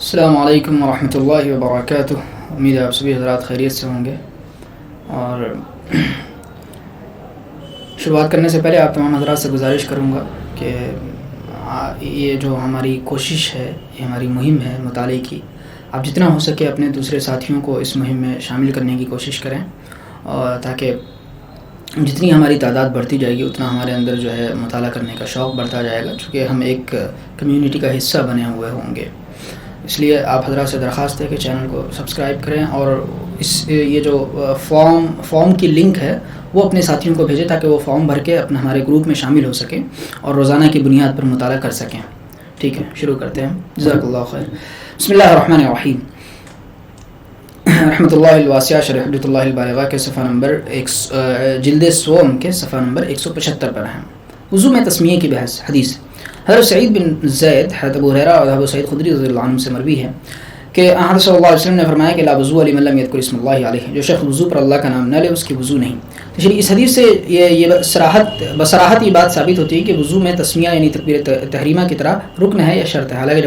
السلام علیکم ورحمۃ اللہ وبرکاتہ۔ امید ہے آپ سبھی حضرات خیریت سے ہوں گے۔ اور شروعات کرنے سے پہلے آپ تمام حضرات سے گزارش کروں گا کہ یہ جو ہماری کوشش ہے، یہ ہماری مہم ہے مطالعے کی، آپ جتنا ہو سکے اپنے دوسرے ساتھیوں کو اس مہم میں شامل کرنے کی کوشش کریں، اور تاکہ جتنی ہماری تعداد بڑھتی جائے گی اتنا ہمارے اندر جو ہے مطالعہ کرنے کا شوق بڑھتا جائے گا، چونکہ ہم ایک کمیونٹی کا حصہ بنے ہوئے ہوں گے۔ اس لیے آپ حضرات سے درخواست ہے کہ چینل کو سبسکرائب کریں، اور یہ جو فارم کی لنک ہے وہ اپنے ساتھیوں کو بھیجیں تاکہ وہ فارم بھر کے اپنے ہمارے گروپ میں شامل ہو سکیں اور روزانہ کی بنیاد پر مطالعہ کر سکیں۔ ٹھیک ہے، شروع کرتے ہیں۔ جزاک اللہ خیر۔ بسم اللہ الرحمن الرحیم۔ رحمۃ اللہ الواسعہ شرح حجۃ اللہ البالغہ کے صفحہ نمبر جلد سوم کے صفحہ نمبر 175 پر ہیں۔ وضو میں تسمیہ کی بحث۔ حدیث حضرت سعید بن زید، حضرت ابو ہریرہ اور ابو سعید خدری رضی اللہ عنہ سے مروی ہے کہ حضرت صلی اللہ علیہ وسلم نے فرمایا کہ لا وضو لمن لم یذکر اسم اللہ علیہ، جو شخص وضو پر اللہ کا نام نہ لے اس کی وضو نہیں۔ اس حدیث سے یہ بصراحت یہ بات ثابت ہوتی ہے کہ وضو میں تسمیہ یعنی تکبیر تحریمہ کی طرح رکن ہے یا شرط ہے، حالانکہ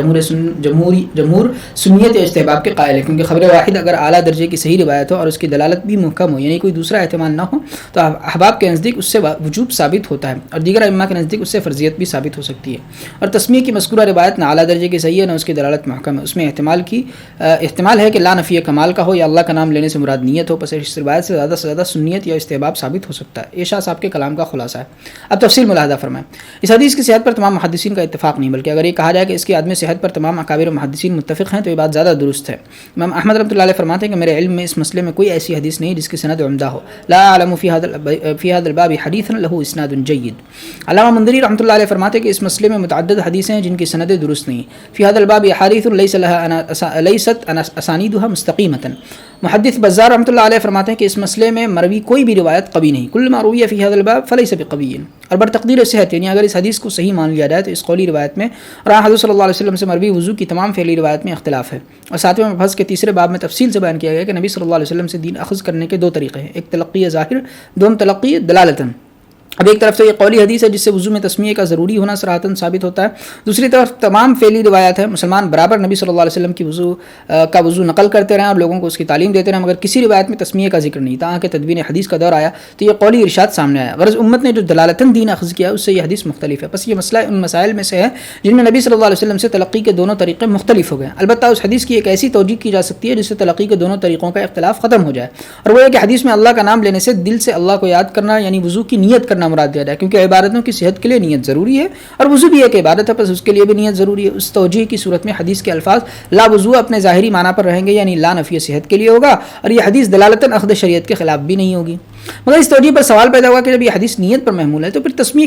جمہور سنیت یا استحباب کے قائل ہے، کیونکہ خبر واحد اگر اعلیٰ درجے کی صحیح روایت ہو اور اس کی دلالت بھی محکم ہو، یعنی کوئی دوسرا احتمال نہ ہو، تو احباب کے نزدیک اس سے وجوب ثابت ہوتا ہے، اور دیگر ائمہ کے نزدیک اس سے فرضیت بھی ثابت ہو سکتی ہے۔ اور تسمیہ کی مذکورہ روایت نہ اعلیٰ درجے کی صحیح ہے نہ اس کی دلالت محکم ہے، اس میں احتمال ہے کہ لا نفی کمال کا ہو یا اللہ کا نام لینے سے مراد نیت ہو، پس اس روایت سے زیادہ سنیت یا استحباب ثابت ہو سکتا ہے۔ یہ شاہ صاحب کے کلام کا خلاصہ ہے۔ اب تفصیل ملاحظہ فرمائیں۔ اس حدیث کی صحت پر تمام محدثین کا اتفاق نہیں، بلکہ اگر یہ کہا جائے کہ اس کی عدم صحت پر تمام اکابر محدثین متفق ہیں تو یہ بات زیادہ درست ہے۔ امام احمد رحمۃ اللہ علیہ فرماتے ہیں کہ میرے علم میں اس مسئلے میں کوئی ایسی حدیث نہیں جس کی سند عمدہ ہو، لا اعلم فی هذا الباب حدیثا له اسناد جید۔ علامہ مندری رحمۃ اللہ علیہ فرماتے ہیں کہ اس مسئلے میں متعدد حدیثیں ہیں جن کی سندیں درست نہیں، فی هذا الباب احادیث لیست اسانیدها مستقیمۃ۔ محدث بزار رحمۃ اللہ علیہ فرماتے ہیں کہ اس مسئلے میں مروی کوئی بھی روایت قوی نہیں، کل ما روی فی هذا الباب فلیس بقوی۔ اور برتقدیر صحت یعنی اگر اس حدیث کو صحیح مان لیا جائے تو اس قولی روایت میں اور حضرت صلی اللہ علیہ وسلم سے مروی وضو کی تمام فعلی روایت میں اختلاف ہے۔ اور ساتویں مبحث کے تیسرے باب میں تفصیل سے بیان کیا گیا کہ نبی صلی اللہ علیہ وسلم سے دین اخذ کرنے کے دو طریقے ہیں، ایک تلقی ظاہر، دوم تلقی دلالتاً۔ اب ایک طرف تو یہ قولی حدیث ہے جس سے وضو میں تسمیہ کا ضروری ہونا صراحتاً ثابت ہوتا ہے، دوسری طرف تمام فعلی روایات ہیں، مسلمان برابر نبی صلی اللہ علیہ وسلم کی وضو نقل کرتے رہیں اور لوگوں کو اس کی تعلیم دیتے رہیں، مگر کسی روایت میں تسمیہ کا ذکر نہیں، تاہم کہ تدوین حدیث کا دور آیا تو یہ قولی ارشاد سامنے آیا۔ غرض امت نے جو دلالتاً دین اخذ کیا اس سے یہ حدیث مختلف ہے، بس یہ مسئلہ ان مسائل میں سے ہے جن میں نبی صلی اللہ علیہ وسلم سے تلقی کے دونوں طریقے مختلف ہو گئے۔ البتہ اس حدیث کی ایک ایسی توجیہ کی جا سکتی ہے جس سے تلقی کے دونوں طریقوں کا اختلاف ختم ہو جائے، اور وہ یہ کہ حدیث میں اللہ کا نام لینے سے دل سے اللہ کو یاد کرنا یعنی وضو کی نیت کرنا مراد دیا جائے، کیونکہ عبادتوں کی صحت کے لیے نیت ضروری ہے اور وضو بھی ایک عبادت ہے، پس اس کے لیے بھی نیت ضروری ہے۔ اس توجیہ کی صورت میں حدیث کے الفاظ لا وضو اپنے ظاہری معنی پر رہیں گے، یعنی لا نفی صحت کے لیے ہوگا، اور یہ حدیث دلالتاً اخذ شریعت کے خلاف بھی نہیں ہوگی۔ مگر اس توجیہ پر سوال پیدا ہوا کہ جب یہ حدیث نیت پر محمول ہے تو پھر تسمیہ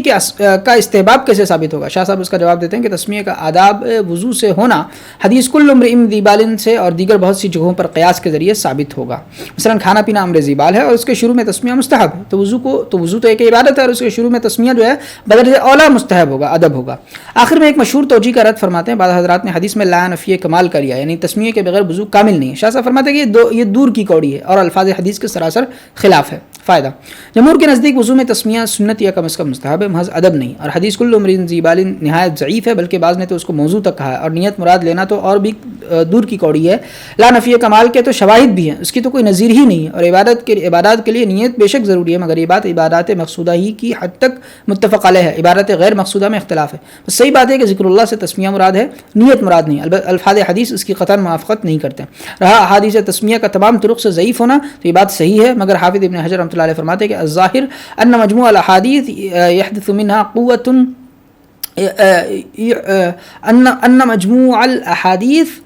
کا استحباب کیسے ثابت ہوگا؟ شاہ صاحب اس کا جواب دیتے ہیں کہ تسمیہ کا آداب وضو سے ہونا حدیث کل امرئ ذی بال سے اور دیگر بہت سی جگہوں پر قیاس کے ذریعے ثابت ہوگا۔ مثلا کھانا پینا امر ذی بال ہے اور اس کے شروع میں تسمیہ مستحب ہے، تو وضو تو ایک عبادت ہے اور اس کے شروع میں تسمیہ جو ہے بدرجہ اولا مستحب ہوگا، ادب ہوگا۔ آخر میں ایک مشہور توجیہ کا رد فرماتے ہیں، بعض حضرات نے حدیث میں لا نفی کمال کر لیا، یعنی تسمیہ کے بغیر وضو کامل نہیں ہے۔ شاہ صاحب فرماتے ہیں کہ یہ دور کی کوڑی ہے اور الفاظ حدیث کے سراسر خلاف ہے۔ فائدہ: جمہور کے نزدیک وضو میں تسمیہ سنت یا کم از کم مستحب ہے، محض ادب نہیں، اور حدیث کل امرئ ذی بال نہایت ضعیف ہے، بلکہ بعض نے تو اس کو موضوع تک کہا ہے، اور نیت مراد لینا تو اور بھی دور کی کوڑی ہے۔ لا نفی کمال کے تو شواہد بھی ہیں، اس کی تو کوئی نظیر ہی نہیں ہے، اور عبادات کے لیے نیت بے شک ضروری ہے، مگر یہ بات عبادات مقصودہ ہی کی حد تک متفق علیہ ہے، عبادت غیر مقصودہ میں اختلاف ہے۔ بس صحیح بات ہے کہ ذکر اللہ سے تسمیہ مراد ہے، نیت مراد نہیں، الفاظ حدیث اس کی قطعاً موافقت نہیں کرتے۔ رہا احادیث تسمیہ کا تمام طرق سے ضعیف ہونا تو یہ بات صحیح ہے، مگر حافظ ابن حجر رحمۃ اللہ علیہ فرماتے ہیں کہ الظاہر ان مجموع الاحادیث يحدث منها قوة ان مجموع الاحاديث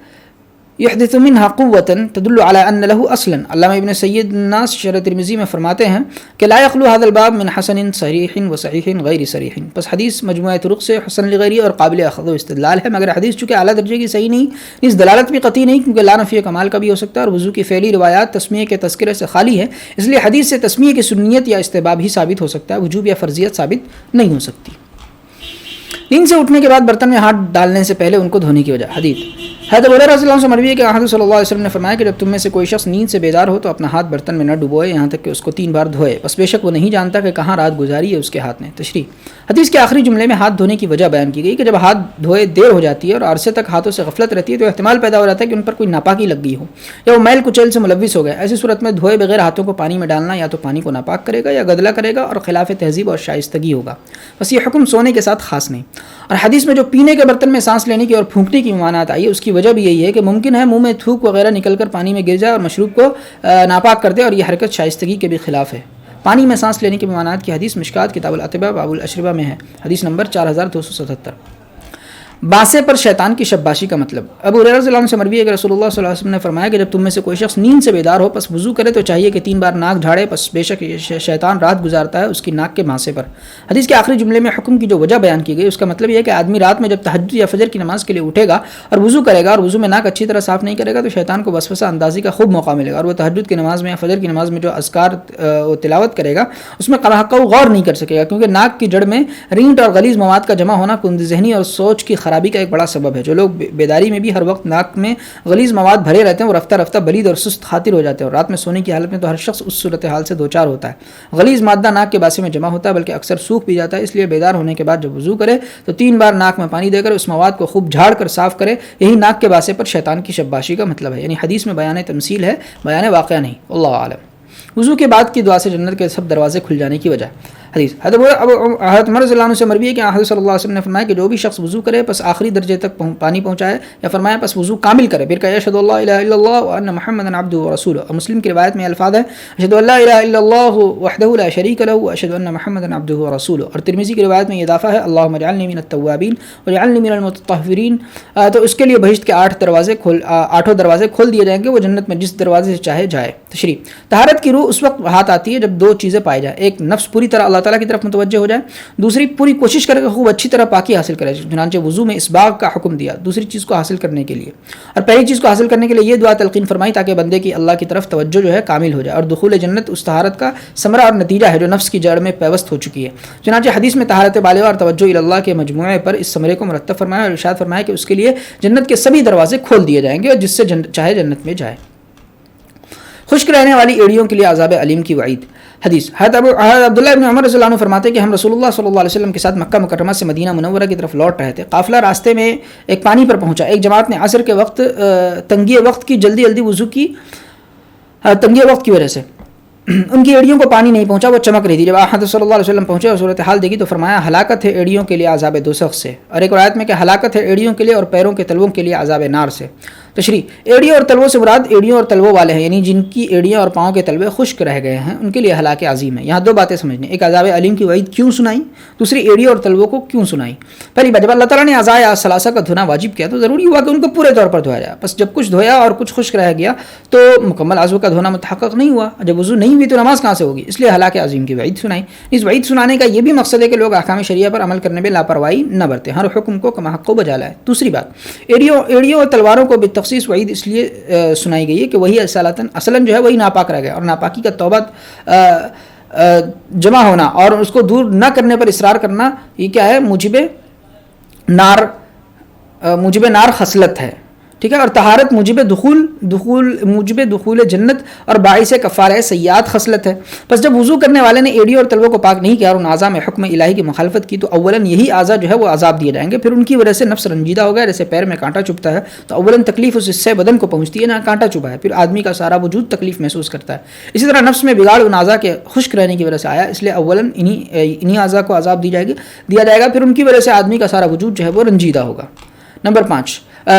يحدث منها قوة تدل على ان له اصلا۔ علامہ ابن سید الناس شرح ترمذی میں فرماتے ہیں کہ لا يخلو هذا الباب من حسن صریح وصحیح غیر صریح، پس حدیث مجموعہ طرق سے حسن لغیری اور قابل اخذ و استدلال ہے، مگر حدیث چونکہ اعلیٰ درجے کی صحیح نہیں، اس دلالت بھی قطعی نہیں، کیونکہ لا نفی کمال کا بھی ہو سکتا ہے، اور وضو کی فعلی روایات تسمیہ کے تذکرے سے خالی ہے، اس لیے حدیث سے تسمیہ کی سنیت یا استحباب ہی ثابت ہو سکتا ہے، وجوب یا فرضیت ثابت نہیں ہو سکتی۔ نیند سے اٹھنے کے بعد برتن میں ہاتھ ڈالنے سے پہلے ان کو دھونے کی وجہ. حدیث حضرت ابو ہریرہ رضی اللہ عنہ سے مروی ہے کہ حضرت صلی اللہ علیہ وسلم نے فرمایا کہ جب تم میں سے کوئی شخص نیند سے بیدار ہو تو اپنا ہاتھ برتن میں نہ ڈبوئے یہاں تک کہ اس کو 3 بار دھوئے، بس بے شک وہ نہیں جانتا کہ کہاں رات گزاری ہے اس کے ہاتھ نے. تشریح. حدیث کے آخری جملے میں ہاتھ دھونے کی وجہ بیان کی گئی کہ جب ہاتھ دھوئے دیر ہو جاتی ہے اور عرصے تک ہاتھوں سے غفلت رہتی ہے تو احتمال پیدا ہو جاتا ہے کہ ان پر کوئی ناپاکی لگ گئی ہو یا وہ میل کچیل سے ملوث ہو گئے. ایسی صورت میں دھوئے بغیر ہاتھوں کو پانی میں ڈالنا یا تو پانی کو ناپاک کرے گا یا گدلا کرے گا اور خلاف تہذیب اور شائستگی ہوگا. بس یہ حکم سونے کے ساتھ خاص نہیں. اور حدیث میں جو پینے کے برتن میں سانس لینے کی اور پھونکنے کی ممانعت آئی ہے اس کی وجہ بھی یہی ہے کہ ممکن ہے منہ میں تھوک وغیرہ نکل کر پانی میں گر جائے اور مشروب کو ناپاک کر دے، اور یہ حرکت شائستگی کے بھی خلاف ہے. پانی میں سانس لینے کی ممانعت کی حدیث مشکات کتاب الاطباء باب الاشربہ میں ہے، حدیث نمبر 4277. بانسے پر شیطان کی شباشی کا مطلب. ابو ہریرہ رضی اللہ عنہ سے مروی ہے کہ رسول اللہ صلی اللہ علیہ وسلم نے فرمایا کہ جب تم میں سے کوئی شخص نیند سے بیدار ہو پس وضو کرے تو چاہیے کہ 3 بار ناک جھاڑے، پس بے شک شیطان رات گزارتا ہے اس کی ناک کے بانسے پر. حدیث کے آخری جملے میں حکم کی جو وجہ بیان کی گئی اس کا مطلب یہ ہے کہ آدمی رات میں جب تہجد یا فجر کی نماز کے لیے اٹھے گا اور وضو کرے گا اور وضو میں ناک اچھی طرح صاف نہیں کرے گا تو شیطان کو وسوسہ اندازی کا خوب موقع ملے گا، اور وہ تہجد کی نماز میں یا فجر کی نماز میں جو اذکار و تلاوت کرے گا اس میں غور نہیں کر سکے گا، کیونکہ ناک کی جڑ میں رینٹ اور غلیظ مواد کا جمع ہونا کند ذہنی اور سوچ کی خرابی کا ایک بڑا سبب ہے. جو لوگ بیداری میں بھی ہر وقت ناک میں غلیظ مواد بھرے رہتے ہیں وہ رفتہ رفتہ بلید اور سست خاطر ہو جاتے ہیں، اور رات میں سونے کی حالت میں تو ہر شخص اس صورتحال سے دوچار ہوتا ہے. غلیظ مادہ ناک کے باسے میں جمع ہوتا ہے بلکہ اکثر سوکھ بھی جاتا ہے، اس لیے بیدار ہونے کے بعد جب وضو کرے تو 3 بار ناک میں پانی دے کر اس مواد کو خوب جھاڑ کر صاف کرے. یہی ناک کے باسے پر شیطان کی شباشی کا مطلب ہے، یعنی حدیث میں بیان تمثیل ہے، بیان واقعہ نہیں. اللہ عالم. وضو کے بعد کی دعا سے جنت کے سب دروازے کھل جانے کی وجہ. حدیث حضرت عمر رضی اللہ عنہ سے مروی ہے کہ حضرت صلی اللہ علیہ وسلم نے فرمایا کہ جو بھی شخص وضو کرے پس آخری درجے تک پانی پہنچائے، یا فرمایا پس وضو کامل کرے، پھر کہے اشہد ان لا الہ الا اللہ وان محمدا عبدہ ورسولہ. اور مسلم کی روایت میں الفاظ ہے اشہد ان لا الہ الا اللہ وحدہ لا شریک لہ واشہد ان محمدا عبدہ ورسولہ. اور ترمذی کی روایت میں یہ اضافہ ہے اللہم اجعلنی من التوابین واجعلنی من المتطہرین. تو اس کے لیے بہشت کے 8 دروازے کھول دیے جائیں گے، وہ جنت میں جس دروازے سے چاہے جائے. تشریح. طہارت کی روح اس وقت ہاتھ آتی ہے جب 2 چیزیں پائی جائیں، ایک نفس پوری طرح اللہ تعالیٰ کی طرف متوجہ ہو جائے، دوسری پوری کوشش کرے کہ خوب اچھی طرح پاکی حاصل کرے. چنانچہ وضو میں اسباغ کا حکم دیا دوسری چیز کو حاصل کرنے کے لیے، اور پہلی چیز کو حاصل کرنے کے لیے یہ دعا تلقین فرمائی تاکہ بندے کی اللہ کی طرف توجہ جو ہے کامل ہو جائے. اور دخول جنت اس طہارت کا ثمرہ اور نتیجہ ہے جو نفس کی جڑ میں پیوست ہو چکی ہے. چنانچہ حدیث میں طہارت بالغہ اور توجہ اللہ کے مجموعے پر اس ثمرے کو مرتب فرمایا اور ارشاد فرمایا کہ اس کے لیے جنت کے سبھی دروازے کھول دیے جائیں گے اور جس سے چاہے جنت میں جائے. خشک رہنے والی ایڑیوں کے لیے عذاب علیم کی وعید. حدیث حضرت عبداللہ ابن عمر رضی اللہ عنہ فرماتے ہیں کہ ہم رسول اللہ صلی اللہ علیہ وسلم کے ساتھ مکہ مکرمہ سے مدینہ منورہ کی طرف لوٹ رہے تھے. قافلہ راستے میں ایک پانی پر پہنچا. ایک جماعت نے عصر کے وقت تنگی وقت کی جلدی وضو کی تنگی وقت کی وجہ سے ان کی ایڑیوں کو پانی نہیں پہنچا، وہ چمک رہی تھی. جب حضرت صلی اللہ علیہ وسلم پہنچے اور صورتحال دیکھی تو فرمایا ہلاکت ہے ایڑیوں کے لیے عذاب دوزخ سے. اور ایک روایت میں کہ ہلاکت ہے ایڑیوں کے لیے اور پیروں کے تلووں کے لیے عذاب نار سے. تشریح. ایڑیوں اور تلووں سے مراد ایڑیوں اور تلووں والے ہیں، یعنی جن کی ایڑیاں اور پاؤں کے تلوے خشک رہ گئے ہیں ان کے لیے ہلاک عظیم ہے. یہاں 2 باتیں سمجھنی، ایک عذاب علیم کی وعید کیوں سنائی، دوسری ایڑیوں اور تلووں کو کیوں سنائی. پہلی بات، جب اللہ تعالیٰ نے اعضاء ثلاثہ کا دھونا واجب کیا تو ضروری ہوا کہ ان کو پورے طور پر دھویا جائے. بس جب کچھ دھویا اور کچھ خشک رہ گیا تو مکمل عضو کا دھونا متحقق نہیں ہوا. جب وضو نہیں ہوئی تو نماز کہاں سے ہوگی، اس لیے ہلاک عظیم کی وعید سنائی. اس وعید سنانے کا یہ بھی مقصد ہے کہ لوگ احکام شریعہ پر عمل کرنے میں لاپرواہی نہ برتیں، ہر حکم کو کما حق بجا لائیں. دوسری بات، ایڑیوں اور تلواروں کو بالتخصیص وعید اس لیے سنائی گئی ہے کہ وہی اصلاً جو ہے وہی ناپاک رہ گیا، اور ناپاکی کا توبہ جمع ہونا اور اس کو دور نہ کرنے پر اصرار کرنا یہ کیا ہے، موجب نار خصلت ہے. ٹھیک ہے. اور طہارت موجب دخول جنت اور باعث کفارہ سیئات خصلت ہے. بس جب وضو کرنے والے نے ایڑیوں اور تلووں کو پاک نہیں کیا اور ان اعضاء میں حکم الہی کی مخالفت کی تو اولاً یہی اعضاء جو ہے وہ عذاب دیے جائیں گے، پھر ان کی وجہ سے نفس رنجیدہ ہو گیا. جیسے پیر میں کانٹا چبھتا ہے تو اولاً تکلیف اس حصے بدن کو پہنچتی ہے جہاں کانٹا چبھا ہے، پھر آدمی کا سارا وجود تکلیف محسوس کرتا ہے. اسی طرح نفس میں بگاڑ ان اعضاء کے خشک رہنے کی وجہ سے آیا، اس لیے اولاً انہی اعضاء کو عذاب دیا جائے گا، پھر ان کی وجہ سے آدمی کا سارا وجود جو ہے وہ رنجیدہ ہوگا.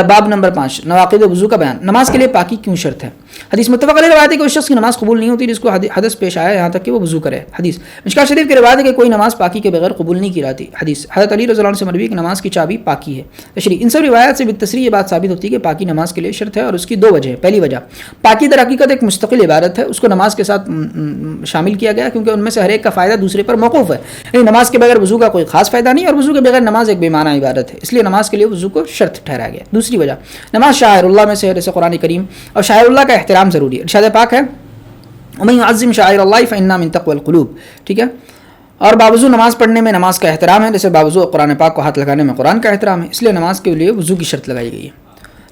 باب نمبر 5 نواقض وضو کا بیان. نماز کے لیے پاکی کیوں شرط ہے. حدیث متفق علیہ روایت ہے کہ اس شخص کی نماز قبول نہیں ہوتی جس کو حدث پیش آیا یہاں تک کہ وہ وضو کرے. حدیث مشکات شریف کی روایت ہے کہ کوئی نماز پاکی کے بغیر قبول نہیں کی جاتی. حدیث حضرت علی رضی اللہ عنہ سے مروی کہ نماز کی چابی پاکی ہے. تشریح. ان سب روایات سے بالتصریح یہ بات ثابت ہوتی ہے کہ پاکی نماز کے لیے شرط ہے، اور اس کی 2 وجہ. پہلی وجہ، پاکی در حقیقت ایک مستقل عبادت ہے، اس کو نماز کے ساتھ شامل کیا گیا کیونکہ ان میں سے ہر ایک کا فائدہ دوسرے پر موقوف ہے. یعنی نماز کے بغیر وضو کا کوئی خاص فائدہ نہیں، اور وضو کے بغیر نماز ایک بے معنی عبادت ہے، اس لیے نماز کے لیے وضو کو شرط ٹھہرایا گیا. دوسری وجہ، نماز شاعر اللہ میں سے جیسے قرآن کریم، اور شاعر اللہ کا احترام ضروری ہے. ارشاد پاک ہے وَمَن يُعَظِّمْ شَعَائِرَ اللَّهِ فَإِنَّهَا مِن تَقْوَى الْقُلُوبِ. ٹھیک ہے. اور باوضو نماز پڑھنے میں نماز کا احترام ہے، جیسے باوضو قرآن پاک کو ہاتھ لگانے میں قرآن کا احترام ہے، اس لیے نماز کے لیے وضو کی شرط لگائی گئی ہے۔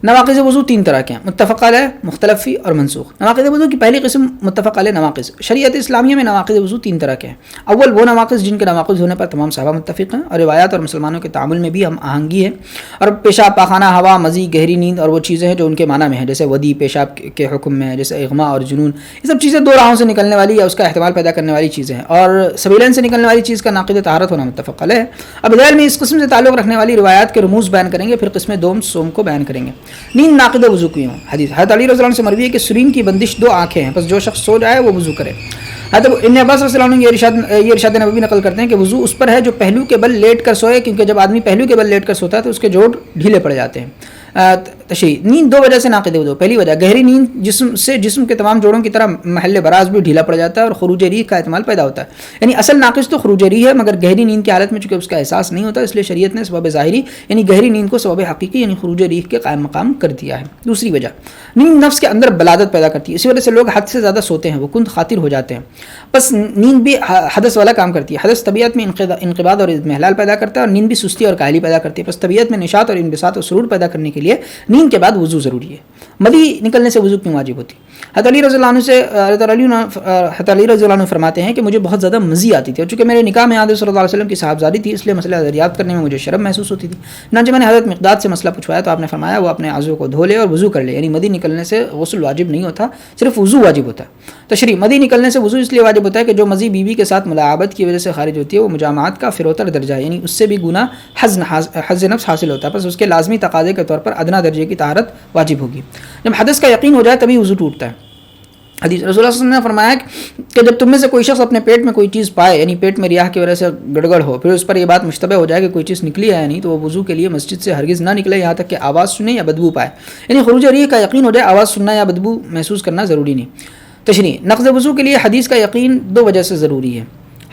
نواقض وضو 3 طرح کے ہیں، متفق علیہ، مختلف فی اور منسوخ۔ نواقض وضو کی پہلی قسم متفق علیہ نواقض۔ شریعت اسلامیہ میں نواقض وضو 3 طرح کے ہیں۔ اول وہ نواقض جن کے نواقض ہونے پر تمام صحابہ متفق ہیں، اور روایات اور مسلمانوں کے تعامل میں بھی ہم آہنگی ہے، اور پیشاب، پاخانہ، ہوا، مزی، گہری نیند اور وہ چیزیں ہیں جو ان کے معنی میں ہیں، جیسے ودی پیشاب کے حکم میں ہے، جیسے اغما اور جنون۔ یہ سب چیزیں 2 راہوں سے نکلنے والی یا اس کا احتمال پیدا کرنے والی چیزیں ہیں، اور سبیلین سے نکلنے والی چیز کا ناقض طہارت ہونا متفق علیہ ہے۔ اب ذیل میں اس قسم سے تعلق رکھنے والی روایات کے رموز بیان کریں گے، پھر قسم دوم سوم کو بیان کریں گے۔ نیند ناقض وضو کی ہوں حدیث حضرت علی رضی اللہ عنہ سے مروی ہے کہ سرین کی بندش 2 آنکھیں ہیں، بس جو شخص سو جائے وہ وضو کرے۔ حضرت ابن عباس رضی اللہ عنہ یہ ارشاد نبوی نقل کرتے ہیں کہ وضو اس پر ہے جو پہلو کے بل لیٹ کر سوئے، کیونکہ جب آدمی پہلو کے بل لیٹ کر سوتا ہے تو اس کے جوڑ ڈھیلے پڑ جاتے ہیں۔ تشریح: نیند 2 وجہ سے ناقض وضو۔ پہلی وجہ گہری نیند جسم کے تمام جوڑوں کی طرح محل براز بھی ڈھیلا پڑ جاتا ہے اور خروج ریح کا احتمال پیدا ہوتا ہے، یعنی اصل ناقص تو خروج ریح ہے، مگر گہری نیند کی حالت میں چونکہ اس کا احساس نہیں ہوتا، اس لیے شریعت نے سبب ظاہری یعنی گہری نیند کو سبب حقیقی یعنی خروج ریح کے قائم مقام کر دیا ہے۔ دوسری وجہ نیند نفس کے اندر بلادت پیدا کرتی ہے، اسی وجہ سے لوگ حد سے زیادہ سوتے ہیں، وہ کند خاطر ہو جاتے ہیں۔ بس نیند بھی حدث والا کام کرتی ہے، حدث طبیعت میں انقباض اور اضمحلال پیدا کرتا ہے، اور نیند بھی سستی اور کاہلی پیدا کرتی ہے۔ بس طبیعت میں نشاط اور انبساط اور سرور پیدا کرنے کے لیے نیند کے بعد وضو ضروری ہے۔ مدی نکلنے سے وضو کیوں واجب ہوتی؟ حضرت علی رضی اللہ عنہ فرماتے ہیں کہ مجھے بہت زیادہ مزی آتی تھی، اور چونکہ میرے نکاح میں حضرت صلی اللہ علیہ وسلم کی صاحبزادی تھی، اس لیے مسئلہ دریافت کرنے میں مجھے شرم محسوس ہوتی تھی۔ چنانچہ میں نے حضرت مقداد سے مسئلہ پوچھوایا تو آپ نے فرمایا وہ اپنے اعضاء کو دھو لے اور وضو کر لے، یعنی مدی نکلنے سے غسل واجب نہیں ہوتا، صرف وضو واجب ہوتا ہے۔ تشریح: مدی نکلنے سے وضو اس لیے واجب ہوتا ہے کہ جو مزی بیوی کے ساتھ ملاعبت کی وجہ سے خارج ہوتی ہے وہ مجامعات کا فروتر درجہ ہے، یعنی اس سے بھی گنا حظ نفس حاصل ہوتا ہے، بس اس کے لازمی تقاضے کے طور پر ادنا درجے کی طہارت واجب ہوگی۔ جب حدث کا یقین ہو جائے تبھی وضو ٹوٹتا ہے۔ حدیث رسول اللہ صلی اللہ علیہ وسلم نے فرمایا کہ جب تم میں سے کوئی شخص اپنے پیٹ میں کوئی چیز پائے، یعنی پیٹ میں ریاح کی وجہ سے گڑگڑ ہو، پھر اس پر یہ بات مشتبہ ہو جائے کہ کوئی چیز نکلی ہے یا نہیں، تو وہ وضو کے لیے مسجد سے ہرگز نہ نکلے یہاں تک کہ آواز سنے یا بدبو پائے، یعنی خروج ریح کا یقین ہو جائے، آواز سننا یا بدبو محسوس کرنا ضروری نہیں۔ تشریح: نقض وضو کے لیے حدیث کا یقین 2 وجہ سے ضروری ہے۔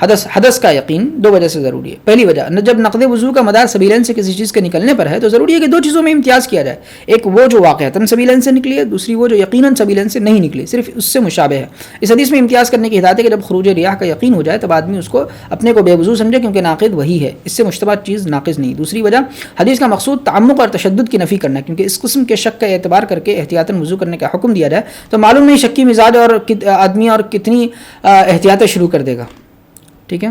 حدث کا یقین 2 وجہ سے ضروری ہے۔ پہلی وجہ جب نقض وضو کا مدار سبیلین سے کسی چیز کے نکلنے پر ہے تو ضروری ہے کہ 2 چیزوں میں امتیاز کیا جائے، ایک وہ جو واقعتاً سبیلین سے نکلی ہے، دوسری وہ جو یقیناً سبیلین سے نہیں نکلی، صرف اس سے مشابہ ہے۔ اس حدیث میں امتیاز کرنے کی ہدایت ہے کہ جب خروج ریاح کا یقین ہو جائے تب آدمی اس کو اپنے کو بے وضو سمجھے، کیونکہ ناقض وہی ہے، اس سے مشتبہ چیز ناقض نہیں۔ دوسری وجہ حدیث کا مقصود تعمق اور تشدد کی نفی کرنا ہے، کیونکہ اس قسم کے شک کا اعتبار کر کے احتیاطاً وضو کرنے کا حکم دیا جائے تو معلوم نہیں شکی مزاج اور آدمی اور کتنی احتیاطیں شروع کر دے گا۔ ٹھیک ہے۔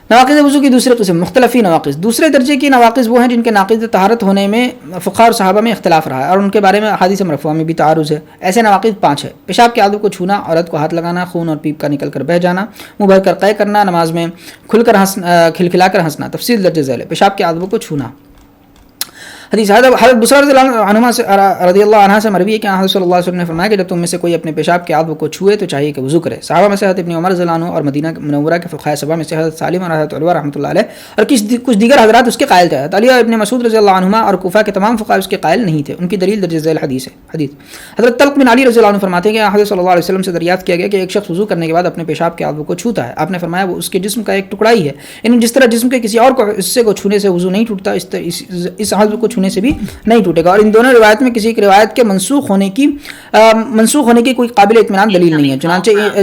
نواقض وضو کی دوسری قسم مختلفی نواقض۔ دوسرے درجے کی نواقض وہ ہیں جن کے ناقض طہارت ہونے میں فقہاء اور صحابہ میں اختلاف رہا ہے اور ان کے بارے میں احادیث مرفوعہ میں بھی تعارض ہے۔ ایسے نواقض 5 ہے: پیشاب کے عضو کو چھونا، عورت کو ہاتھ لگانا، خون اور پیپ کا نکل کر بہہ جانا، منہ بھر کر قے کرنا، نماز میں کھلکھلا کر ہنسنا۔ تفصیل درج ذیل ہے۔ پیشاب کے عضو کو چھونا۔ حدیث حضرت بصرہ رضی اللہ عنہ سے مروی ہے کہ حضرت صلی اللہ علیہ وسلم نے فرمایا کہ جب تم میں سے کوئی اپنے پیشاب کے عضو کو چھوئے تو چاہیے کہ وضو کرے۔ صحابہ میں سے حضرت ابن عمر رضی اللہ عنہ اور مدینہ منورہ کے فقہاء 7 میں سے حضرت سالم اور حضرت عروہ رحمۃ اللہ علیہ اور کچھ دیگر حضرات اس کے قائل تھے۔ حضرت علی ابن مسعود رضی اللہ عنہما اور کوفہ کے تمام فقہاء اس کے قائل نہیں تھے۔ ان کی دلیل درج ذیل حدیث ہے۔ حضرت طلق بن علی رضی اللہ عنہ فرماتے ہیں کہ حضرت صلی اللہ علیہ وسلم سے دریافت کیا گیا کہ ایک شخص وضو کرنے کے بعد اپنے پیشاب کے عضو کو چھوتا ہے، آپ نے فرمایا وہ اس کے جسم کا ایک ٹکڑا ہی ہے، یعنی جس طرح جسم کے کسی اور حصے کو چھونے سے وضو نہیں ٹوٹتا، اس عضو کو چھونے سے بھی نہیں ٹوٹے گا۔ اور ان دونوں روایت میں کسی ایک روایت کے منسوخ ہونے کی کوئی قابل اطمینان دلیل نہیں ہے۔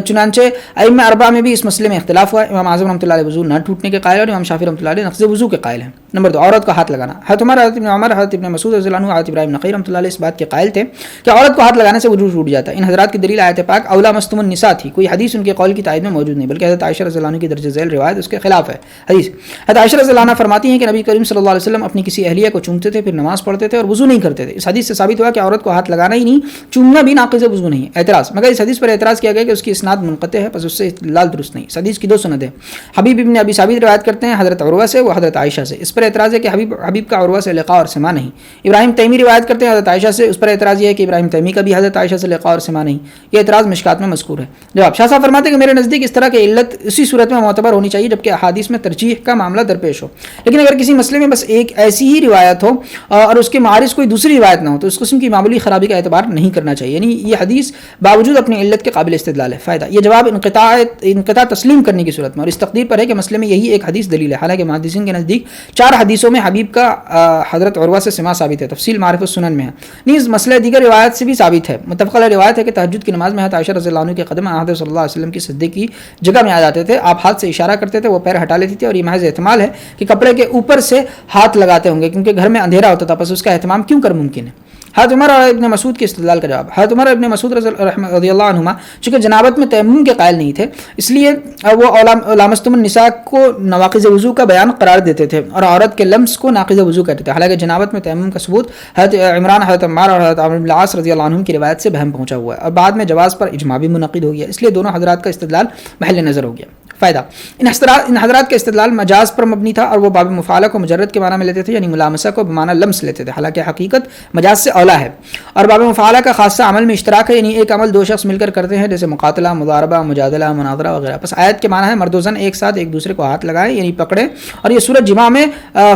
چنانچہ ائمہ اربعہ میں بھی اس مسئلے میں اختلاف ہوا۔ امام اعظم رحمۃ اللہ علیہ وضو نہ ٹوٹنے کے قائل اور امام شافعی رحمۃ اللہ علیہ نقض وضو کے قائل ہیں۔ نمبر 2 عورت کا ہاتھ لگانا۔ حضرت عمر، حضرت ابن مسعود رضی اللہ عنہ، حضرت ابراہیم نخعی رحمۃ اللہ علیہ اس بات کے قائل تھے کہ عورت کو ہاتھ لگانے سے وضو ٹوٹ جاتا ہے۔ ان حضرات کی دلیل آیت پاک اولا مستم النساء تھی، کوئی حدیث ان کے قول کی تائید میں موجود نہیں، بلکہ حضرت عائشہ رضی اللہ عنہ کی درج ذیل روایت اس کے خلاف ہے۔ حدیث حضرت عائشہ رضی اللہ عنہ فرماتی ہیں کہ نبی کریم صلی اللہ علیہ وسلم اپنی کسی اہلیہ کو چومتے تھے، پھر نماز پڑھتے تھے اور وضو نہیں کرتے تھے۔ اس حدیث سے ثابت ہوا کہ عورت کو ہاتھ لگانا ہی نہیں، چومنا بھی ناقض وضو نہیں۔ اعتراض، مگر اس حدیث پر اعتراض کیا گیا کہ اس کی اسناد منقطع ہے، پس اس سے استدلال درست نہیں۔ اس حدیث کی 2 سند ہیں۔ حبیب ابن ابی ثابت روایت کرتے ہیں حضرت عروہ سے، وہ حضرت عائشہ سے۔ اس پر اعتراض ہے کہ حبیب کا عروہ سے لقاء اور سماع نہیں۔ ابراہیم تیمی روایت کرتے ہیں حضرت عائشہ سے، اس پر اعتراض یہ ہے کہ ابراہیم تیمی کا بھی حضرت عائشہ سے لقاء اور سماع نہیں۔ یہ اعتراض مشکات میں مذکور ہے۔ جواب، شاہ صاحب فرماتے ہیں کہ میرے نزدیک اس طرح کی علت اسی صورت میں معتبر ہونی چاہیے جبکہ احادیث میں ترجیح کا معاملہ درپیش ہو، لیکن اگر کسی مسئلے میں بس ایک ایسی ہی روایت ہو اور اس کے معارض کوئی دوسری روایت نہ ہو تو اس قسم کی معمولی خرابی کا اعتبار نہیں کرنا چاہیے، یعنی یہ حدیث باوجود اپنی علت کے قابل استدلال ہے۔ فائدہ، یہ جواب انقطاع تسلیم کرنے کی صورت میں اور اس تقدیر پر ہے کہ مسئلے میں یہی ایک حدیث دلیل ہے، حالانکہ محدثین کے نزدیک 4 4 حدیثوں میں حبیب کا حضرت عروہ سے سماع ثابت ہے، تفصیل معارف السنن میں ہے۔ نیز مسئلہ دیگر روایت سے بھی ثابت ہے۔ متفق علیہ روایت ہے کہ تہجد کی نماز میں حضرت عائشہ رضی اللہ عنہ کے قدم حضرت صلی اللہ علیہ وسلم کی سجدے کی جگہ میں آ جاتے تھے، آپ ہاتھ سے اشارہ کرتے تھے، وہ پیر ہٹا لیتی تھی، اور یہ محض احتمال ہے کہ کپڑے کے اوپر سے ہاتھ لگاتے ہوں گے کیونکہ گھر میں اندھیرا ہوتا تھا، پس اس کا اہتمام کیوں کر ممکن ہے۔ حضرت عمر اور ابن مسعود کے استدلال کا جواب۔ حضرت عمر ابن مسعود رضی اللہ عنہما چونکہ جنابت میں تیمم کے قائل نہیں تھے، اس لیے وہ لامستم النساء کو نواقض وضو کا بیان قرار دیتے تھے اور عورت کے لمس کو ناقض وضو کہتے تھے، حالانکہ جنابت میں تیمم کا ثبوت حضرت عمران، حضرت عمار اور حضرت عمرو بن العاص رضی اللہ عنہم کی روایت سے بہم پہنچا ہوا ہے، اور بعد میں جواز پر اجماع بھی منعقد ہو گیا، اس لیے دونوں حضرات کا استدلال محل نظر ہو گیا۔ فائدہ، ان حضرات کا استدلال مجاز پر مبنی تھا اور وہ باب مفعلہ کو مجرد کے معنی میں لیتے تھے، یعنی ملامسہ کو بمعنی لمس لیتے تھے، حالانکہ حقیقت مجاز سے اولا ہے، اور باب مفعلہ کا خاصہ عمل میں اشتراک ہے، یعنی ایک عمل 2 شخص مل کر کرتے ہیں، جیسے مقاتلہ، مضاربہ، مجادلہ، مناظرہ وغیرہ۔ پس آیت کے معنی ہے مرد و زن ایک ساتھ ایک دوسرے کو ہاتھ لگائیں، یعنی پکڑیں، اور یہ صورت جماع میں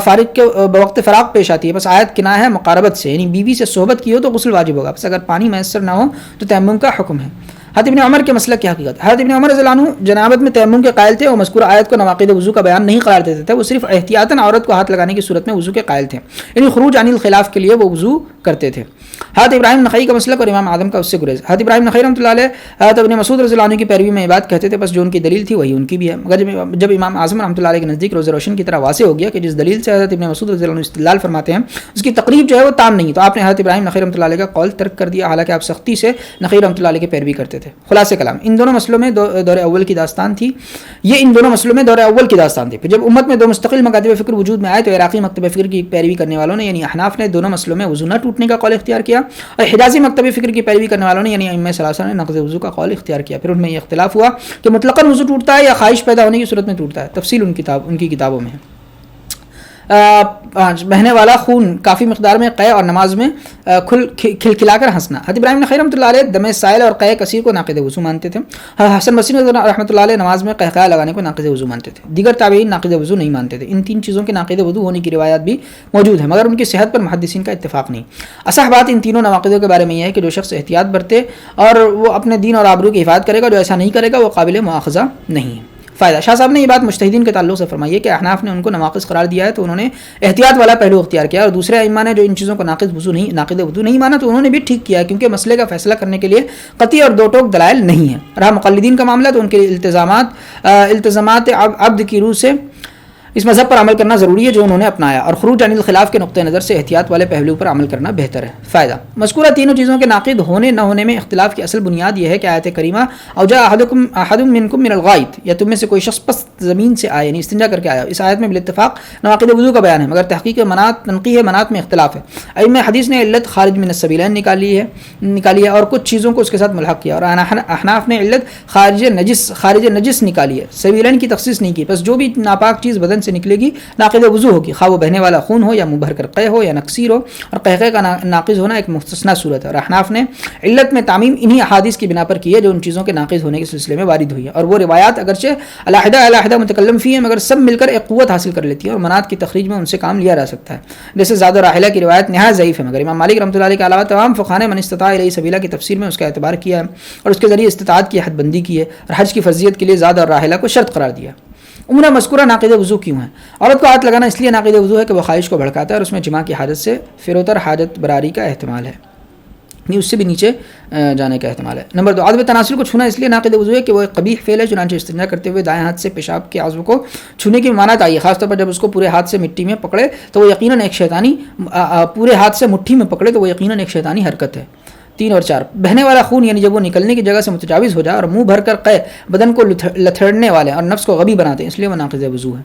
فارغ کے بوقت فراغ پیش آتی ہے۔ بس آیت کنایہ ہے مقاربت سے، یعنی بیوی سے صحبت کی ہو تو غسل واجب ہوگا، بس اگر پانی میسر نہ ہو تو تیمم کا حکم ہے۔ حضرت ابن عمر کے مسلک کی حقیقت، حضرت ابن عمر رضی اللہ عنہ جنابت میں تیمم کے قائل تھے، اور مذکورہ آیت کو نواقض وضو کا بیان نہیں قرار دیتے تھے، وہ صرف احتیاطاً عورت کو ہاتھ لگانے کی صورت میں وضو کے قائل تھے، یعنی خروج عن الخلاف کے لیے وہ وضو کرتے تھے۔ حضرت ابراہیم نخعی کا مسلک اور امام اعظم کا اس سے گریز۔ حضرت ابراہیم نخعی رحمۃ اللہ علیہ حضرت ابن مسعود رضی اللہ عنہ کی پیروی میں یہ بات کہتے تھے، بس جو ان کی دلیل تھی وہی ان کی بھی ہے، مگر جب امام اعظم رحمۃ اللہ علیہ کے نزدیک روز روشن کی طرح واضح ہو گیا کہ جس دلیل سے حضرت ابن مسعود رضی اللہ عنہ استدلال فرماتے ہیں اس کی تقریب جو ہے وہ تام نہیں، تو آپ نے حضرت ابراہیم نخعی رحمۃ اللہ علیہ کا قول ترک کر دیا، حالانکہ آپ سختی سے نخعی رحمۃ اللہ علیہ کی پیروی کرتے تھے۔ خلاصہ کلام، ان دونوں مسئلوں میں دور اول کی داستان تھی، ان دونوں مسئلوں میں دور اول کی داستان تھی۔ پھر جب امت میں 2 مستقل مکاتب فکر وجود میں آئے تو عراقی مکتب فکر کی پیروی کرنے والوں نے یعنی احناف نے دونوں مسئلوں میں وضو نہ ٹوٹنے کا قول اختیار کیا، اور حجازی مکتب فکر کی پیروی کرنے والوں نے یعنی ائمہ ثلاثہ نے نقض وضو کا قول اختیار کیا۔ پھر ان میں یہ اختلاف ہوا کہ مطلقاً وضو ٹوٹتا ہے یا خواہش پیدا ہونے کی صورت میں ٹوٹتا ہے، تفصیل ان کی کتابوں میں ہے۔ 5 بہنے والا خون کافی مقدار میں قے اور نماز میں کھلکھلا کر ہنسنا۔ حضرت ابراہیم نخعی رحمۃ اللہ علیہ دم سائل اور قے کثیر کو ناقض وضو مانتے تھے، حسن بصری رحمۃ اللہ علیہ نماز میں قہقہہ لگانے کو ناقض وضو مانتے تھے، دیگر تابعین ناقض وضو نہیں مانتے تھے۔ ان 3 چیزوں کے ناقض وضو ہونے کی روایات بھی موجود ہیں، مگر ان کی صحت پر محدثین کا اتفاق نہیں۔ اصح بات ان تینوں نواقضوں کے بارے میں یہ ہے کہ جو شخص احتیاط برتے اور وہ اپنے دین اور آبرو کی حفاظت کرے گا، جو ایسا نہیں کرے گا وہ قابل مؤاخذہ نہیں ہے۔ فائدہ، شاہ صاحب نے یہ بات مجتہدین کے تعلق سے فرمائی ہے کہ احناف نے ان کو نواقض قرار دیا ہے تو انہوں نے احتیاط والا پہلو اختیار کیا، اور دوسرے ائمہ نے جو ان چیزوں کو ناقض وضو نہیں مانا تو انہوں نے بھی ٹھیک کیا، کیونکہ مسئلے کا فیصلہ کرنے کے لیے قطعی اور 2 ٹوک دلائل نہیں ہیں۔ رہا مقلدین کا معاملہ تو ان کے التزامات عبد کی روح سے اس مذہب پر عمل کرنا ضروری ہے جو انہوں نے اپنایا، اور خروج عن الخلاف کے نقطہ نظر سے احتیاط والے پہلو پر عمل کرنا بہتر ہے۔ فائدہ، مذکورہ تینوں چیزوں کے ناقض ہونے نہ ہونے میں اختلاف کی اصل بنیاد یہ ہے کہ آیت کریمہ اوجا احد منکم من الغائط، یا تم میں سے کوئی شخص پس زمین سے آئے یعنی استنجا کر کے آیا، اس آیت میں بالاتفاق نواقض وضو کا بیان ہے، مگر تحقیق تنقیح منات میں اختلاف ہے۔ ائمہ حدیث نے علت خارج من السبیلین نکالی ہے اور کچھ چیزوں کو اس کے ساتھ ملحق کیا، اور احناف نے علت خارج نجس نکالی ہے، سبیلین کی تخصیص نہیں کی، بس جو بھی ناپاک چیز بدن سے نکلے گی ناقض وضو ہوگی، خواہ وہ بہنے والا خون ہو یا منہ بھر کر قے ہو یا نقصیر ہو، اور قہقہ کا ناقض ہونا ایک مستثنیٰ صورت ہے، اور احناف نے علت میں تعمیم انہی احادیث کی بنا پر کی ہے جو ان چیزوں کے ناقض ہونے کے سلسلے میں وارد ہوئی ہے، اور وہ روایات اگرچہ علیحدہ متکلم فی ہیں مگر سب مل کر ایک قوت حاصل کر لیتی ہے، اور منات کی تخریج میں ان سے کام لیا جا سکتا ہے، جیسے زاد و راحلہ کی روایت نہایت ضعیف ہے، مگر امام مالک رحمۃ اللہ علیہ کے علاوہ تمام فقہاء نے من استطاع الیہ سبیلا کی تفسیر میں اس کا اعتبار کیا ہے، اور اس کے ذریعے استطاعت کی حد بندی کی ہے، اور حج کی فرضیت کے لیے زاد اور راحلہ کو شرط قرار دیا۔ عمرہ مذکورہ ناقض وضو کیوں ہے؟ عورت کو ہاتھ لگانا اس لیے ناقض وضو ہے کہ وہ خواہش کو بھڑکاتا ہے اور اس میں جماع کی حاجت سے فروتر حاجت براری کا احتمال ہے، نہیں اس سے بھی نیچے جانے کا احتمال ہے۔ نمبر 2، عضو تناسل کو چھونا اس لیے ناقض وضو ہے کہ وہ ایک قبیح فعل ہے، چنانچہ استنجا کرتے ہوئے دائیں ہاتھ سے پیشاب کے عضو کو چھونے کی ممانعت آئی ہے، خاص طور پر جب اس کو پورے ہاتھ سے مٹی میں پکڑے تو وہ یقیناً ایک شیطانی حرکت ہے۔ 3 اور 4، بہنے والا خون یعنی جب وہ نکلنے کی جگہ سے متجاوز ہو جائے اور منہ بھر کر قے بدن کو لتھڑنے والے اور نفس کو غبی بناتے ہیں، اس لیے وہ ناقض وضو ہے۔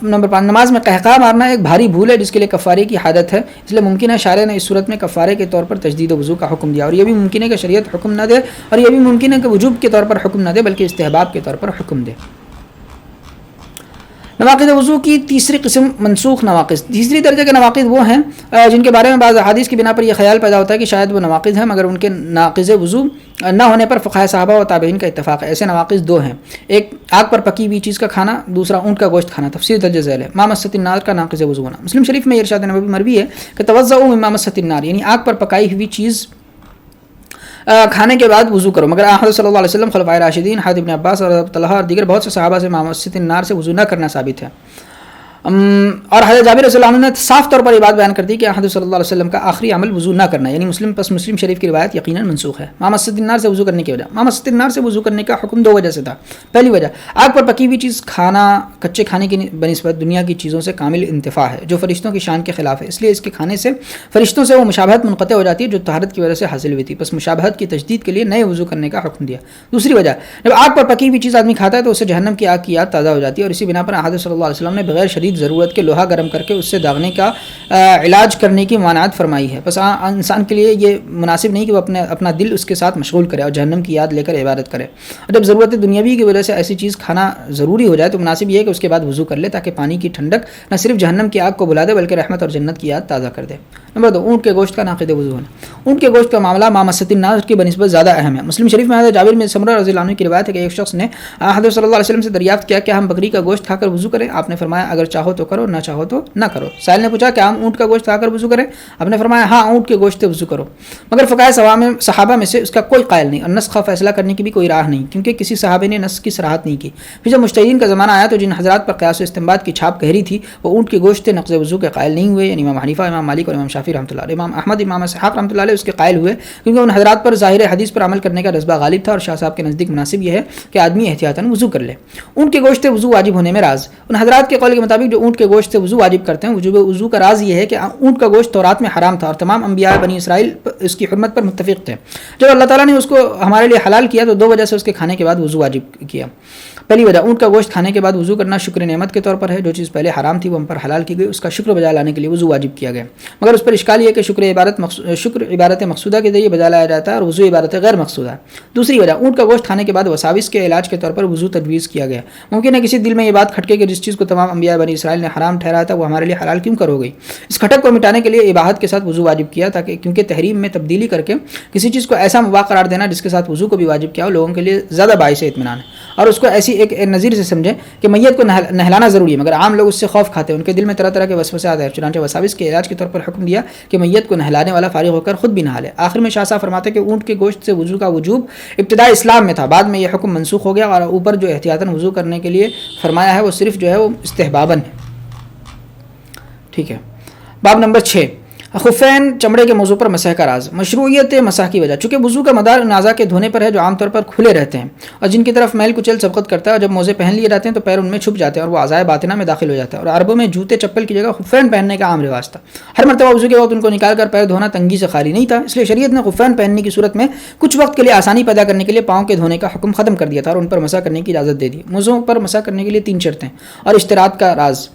نمبر 5، نماز میں قہقہ مارنا ایک بھاری بھول ہے جس کے لیے کفارے کی حاجت ہے، اس لیے ممکن ہے شارع نے اس صورت میں کفارے کے طور پر تجدید وضو کا حکم دیا، اور یہ بھی ممکن ہے کہ شریعت حکم نہ دے، اور یہ بھی ممکن ہے کہ وجوب کے طور پر حکم نہ دے بلکہ استحباب کے طور پر حکم دے۔ نواقض وضو کی تیسری قسم منسوخ نواقض۔ تیسری درجے کے نواقض وہ ہیں جن کے بارے میں بعض احادیث کی بنا پر یہ خیال پیدا ہوتا ہے کہ شاید وہ نواقض ہیں، مگر ان کے ناقض وضو نہ ہونے پر فقہاء صحابہ و تابعین کا اتفاق ہے۔ ایسے نواقض 2 ہیں، ایک آگ پر پکی ہوئی چیز کا کھانا، دوسرا اونٹ کا گوشت کھانا۔ تفسیر درج ذیل ہے۔ ما مست النار کا ناقض وضو ہونا۔ مسلم شریف میں ارشاد نبوی مروی ہے کہ توضؤوا مما مست النار، یعنی آگ پر پکائی ہوئی چیز کھانے کے بعد وضو کرو، مگر حضرت صلی اللہ علیہ وسلم، خلفائے راشدین، حضرت ابن عباس اور طلحہ اور دیگر بہت سے صحابہ سے ما مست النار سے وضو نہ کرنا ثابت ہے۔ اور حضرت جابر رضی اللہ عنہ نے صاف طور پر یہ بات بیان کر دی کہ حضرت صلی اللہ علیہ وسلم کا آخری عمل وضو نہ کرنا، یعنی مسلم شریف کی روایت یقیناً منسوخ ہے۔ مامست النار سے وضو کرنے کی وجہ، مامست النار سے وضو کرنے کا حکم 2 وجہ سے تھا۔ پہلی وجہ، آگ پر پکی ہوئی چیز کھانا کچے کھانے کی بنسبت دنیا کی چیزوں سے کامل انتفاع ہے جو فرشتوں کی شان کے خلاف ہے، اس لیے اس کے کھانے سے فرشتوں سے وہ مشابہت منقطع ہو جاتی ہے جو طہارت کی وجہ سے حاصل ہوئی تھی، بس مشابہت کی تجدید کے لیے نئے وضو کرنے کا حکم دیا۔ دوسری وجہ، جب آگ پر پکی ہوئی چیز آدمی کھاتا ہے تو اسے جہنم کی آگ کی یاد تازہ ہو جاتی ہے، اور اسی بنا پر حضرت صلی اللہ علیہ وسلم نے بغیر شدید ضرورت کے لوہا گرم کر کے اس سے داغنے کا علاج کرنے کی ممانعت فرمائی ہے۔ بس انسان کے لیے یہ مناسب نہیں کہ وہ اپنا دل اس کے ساتھ مشغول کرے اور جہنم کی یاد لے کر عبادت کرے، اور جب ضرورت دنیاوی کی وجہ سے ایسی چیز کھانا ضروری ہو جائے تو مناسب یہ ہے کہ اس کے بعد وضو کر لے تاکہ پانی کی ٹھنڈک نہ صرف جہنم کی آگ کو بلا دے بلکہ رحمت اور جنت کی یاد تازہ کر دے۔ نمبر 2، اونٹ کے گوشت کا ناقض وضو ہونا۔ اونٹ کے گوشت کا معاملہ مامست النار کی بنسبت زیادہ اہم ہے۔ مسلم شریف میں حضرت جابر بن سمرہ رضی اللہ عنہ کی روایت ہے کہ ایک شخص نے حضرت صلی اللہ علیہ وسلم سے دریافت کیا کہ ہم بکری کا گوشت کھا کر وضو کریں؟ آپ نے فرمایا اگر چاہو تو کرو، نہ چاہو تو نہ کرو۔ سائل نے پوچھا کہ ہم اونٹ کا گوشت کھا کر وضو کریں؟ آپ نے فرمایا ہاں، اونٹ کے گوشت سے وضو کرو، مگر فقہاء صحابہ میں سے اس کا کوئی قائل نہیں اور نسخ کا فیصلہ کرنے کی بھی کوئی راہ نہیں، کیونکہ کسی صحابی نے نسخ کی صراحت نہیں کی۔ پھر جب مجتہدین کا زمانہ آیا تو جن حضرات پر قیاس و استنباط کی چھاپ گہری تھی وہ اونٹ کے گوشت سے نقض وضو کے قائل نہیں ہوئے، یعنی امام حنیفہ، امام مالک اور امام شافعی رحمۃ اللہ علیہ۔ امام احمد، امام اسحاق رحمۃ اللہ علیہ اس کے قائل ہوئے کیونکہ ان حضرات پر ظاہر حدیث پر عمل کرنے کا جذبہ غالب تھا، اور شاہ صاحب کے نزدیک مناسب یہ ہے کہ آدمی احتیاطاً وضو کر لے۔ اونٹ کے گوشت سے وضو واجب ہونے میں راز، ان حضرات کے قول کے مطابق جو اونٹ کے گوشت سے وضو واجب کرتے ہیں وجوب وضو کا راز یہ ہے کہ اونٹ کا گوشت تورات میں حرام تھا اور تمام انبیاء بنی اسرائیل اس کی حرمت پر متفق تھے۔ جب اللہ تعالیٰ نے اس کو ہمارے لیے حلال کیا تو 2 وجہ سے اس کے کھانے کے بعد وضو واجب کیا۔ پہلی وجہ، اونٹ کا گوشت کھانے کے بعد وضو کرنا شکر نعمت کے طور پر ہے، جو چیز پہلے حرام تھی وہ ہم پر حلال کی گئی، اس کا شکر بجا لانے کے لیے وضو واجب کیا گیا، مگر اس پر اشکال یہ ہے کہ شکر عبادت مقصودہ کے ذریعے بجا لایا جاتا ہے اور وضو عبادت غیر مقصودہ ہے۔ دوسری وجہ، اونٹ کا گوشت کھانے کے بعد وساوس کے علاج کے طور پر وضو تجویز کیا گیا۔ ممکن ہے کسی دل میں یہ بات کھٹکے کہ جس چیز کو تمام انبیاء بنی اسرائیل نے حرام ٹھہرایا تھا وہ ہمارے لیے حلال کیوں کر ہو گئی؟ اس کھٹک کو مٹانے کے لیے اباحت کے ساتھ وضو واجب کیا، تاکہ کیونکہ تحریم میں تبدیلی کر کے کسی چیز کو ایسا مباح قرار دینا جس کے ساتھ وضو کو بھی واجب کیا ہو لوگوں کے لیے زیادہ باعث اطمینان ہے، اور اس کو ایسی ایک نظیر سے سمجھیں کہ میت کو نہلانا ضروری ہے، مگر عام لوگ اس سے خوف کھاتے ہیں، ان کے دل میں طرح طرح کے وسوسے آتے ہیں، چنانچہ وساوس کے علاج کے طور پر حکم دیا کہ میت کو نہلانے والا فارغ ہو کر خود بھی نہا لے۔ آخر میں شاہ صاحب فرماتے ہیں کہ اونٹ کے گوشت سے وضو کا وجوب ابتداء اسلام میں تھا، بعد میں یہ حکم منسوخ ہو گیا، اور اوپر جو احتیاطاً وضو کرنے کے لیے فرمایا ہے وہ صرف جو ہے وہ استحباباً ہے۔ ٹھیک ہے، باب نمبر 6، خفین چمڑے کے موضوع پر مسح کا راز۔ مشروعیت مسح کی وجہ، چونکہ وضو کا مدار ان اعضاء کے دھونے پر ہے جو عام طور پر کھلے رہتے ہیں اور جن کی طرف میل کچل سبقت کرتا ہے، اور جب موزے پہن لیے جاتے ہیں تو پیر ان میں چھپ جاتے ہیں اور وہ اعضاء باطنہ میں داخل ہو جاتا ہے، اور عربوں میں جوتے چپل کی جگہ خفین پہننے کا عام رواج تھا۔ ہر مرتبہ وضو کے وقت ان کو نکال کر پیر دھونا تنگی سے خالی نہیں تھا، اس لیے شریعت نے خفین پہننے کی صورت میں کچھ وقت کے لیے آسانی پیدا کرنے کے لیے پاؤں کے دھونے کا حکم ختم کر دیا تھا اور ان پر مسح کرنے کی اجازت دے دی۔ موزوں پر مسح کرنے کے لیے 3 شرطیں اور اشتراط کا راز۔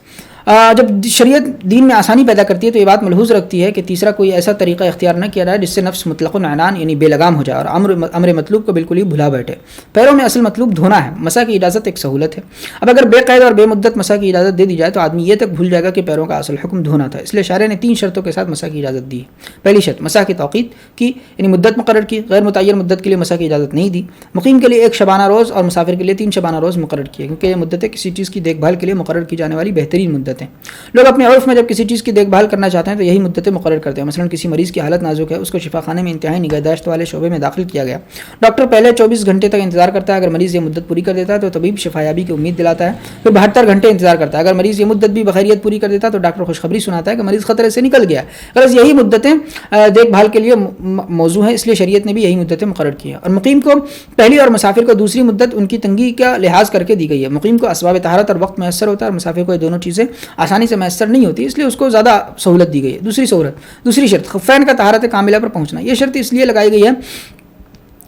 جب شریعت دین میں آسانی پیدا کرتی ہے تو یہ بات ملحوظ رکھتی ہے کہ تیسرا کوئی ایسا طریقہ اختیار نہ کیا جائے جس سے نفس مطلق العنان یعنی بے لگام ہو جائے اور امر مطلوب کو بالکل ہی بھلا بیٹھے۔ پیروں میں اصل مطلوب دھونا ہے، مسح کی اجازت ایک سہولت ہے۔ اب اگر بے قید اور بے مدت مسح کی اجازت دے دی جائے تو آدمی یہ تک بھول جائے گا کہ پیروں کا اصل حکم دھونا تھا، اس لیے شارع نے 3 شرطوں کے ساتھ مسح کی اجازت دی۔ پہلی شرط، مسح کی توقیت کی، یعنی مدت مقرر کی، غیر متعین مدت کے لیے مسح کی اجازت نہیں دی۔ مقیم کے لیے 1 شبانہ روز اور مسافر کے لیے 3 شبانہ روز مقرر کیے، کیونکہ یہ مدتیں کسی چیز کی دیکھ بھال کے لیے مقرر کی جانے والی بہترین مدتیں۔ لوگ اپنے عرف میں جب کسی چیز کی دیکھ بھال کرنا چاہتے ہیں تو یہی مدتیں مقرر کرتے ہیں۔ مثلا کسی مریض کی حالت نازک ہے، اس کو شفا خانے میں انتہائی نگہداشت والے شعبے میں داخل کیا گیا، ڈاکٹر پہلے 24 گھنٹے تک انتظار کرتا ہے، اگر مریض یہ مدت پوری کر دیتا ہے تو طبیب شفایابی کی امید دلاتا ہے، پھر 72 گھنٹے انتظار کرتا ہے، اگر مریض یہ مدت بھی بخیریت پوری کر دیتا ہے تو ڈاکٹر خوشخبری سناتا ہے کہ مریض خطرے سے نکل گیا۔ غرض یہی مدتیں دیکھ بھال کے لیے موضوع ہیں، اس لیے شریعت نے بھی یہی مدتیں مقرر کی ہیں، اور مقیم کو پہلی اور مسافر کو دوسری مدت ان کی تنگی کا لحاظ کر کے دی گئی ہے۔ مقیم کو اسباب طہارت اور وقت میسر ہوتا ہے اور مسافر کو یہ دونوں چیزیں آسانی سے میسر نہیں ہوتی، اس لیے اس کو زیادہ سہولت دی گئی ہے۔ دوسری شرط، خفین کا طہارت کاملہ پر پہنچنا۔ یہ شرط اس لیے لگائی گئی ہے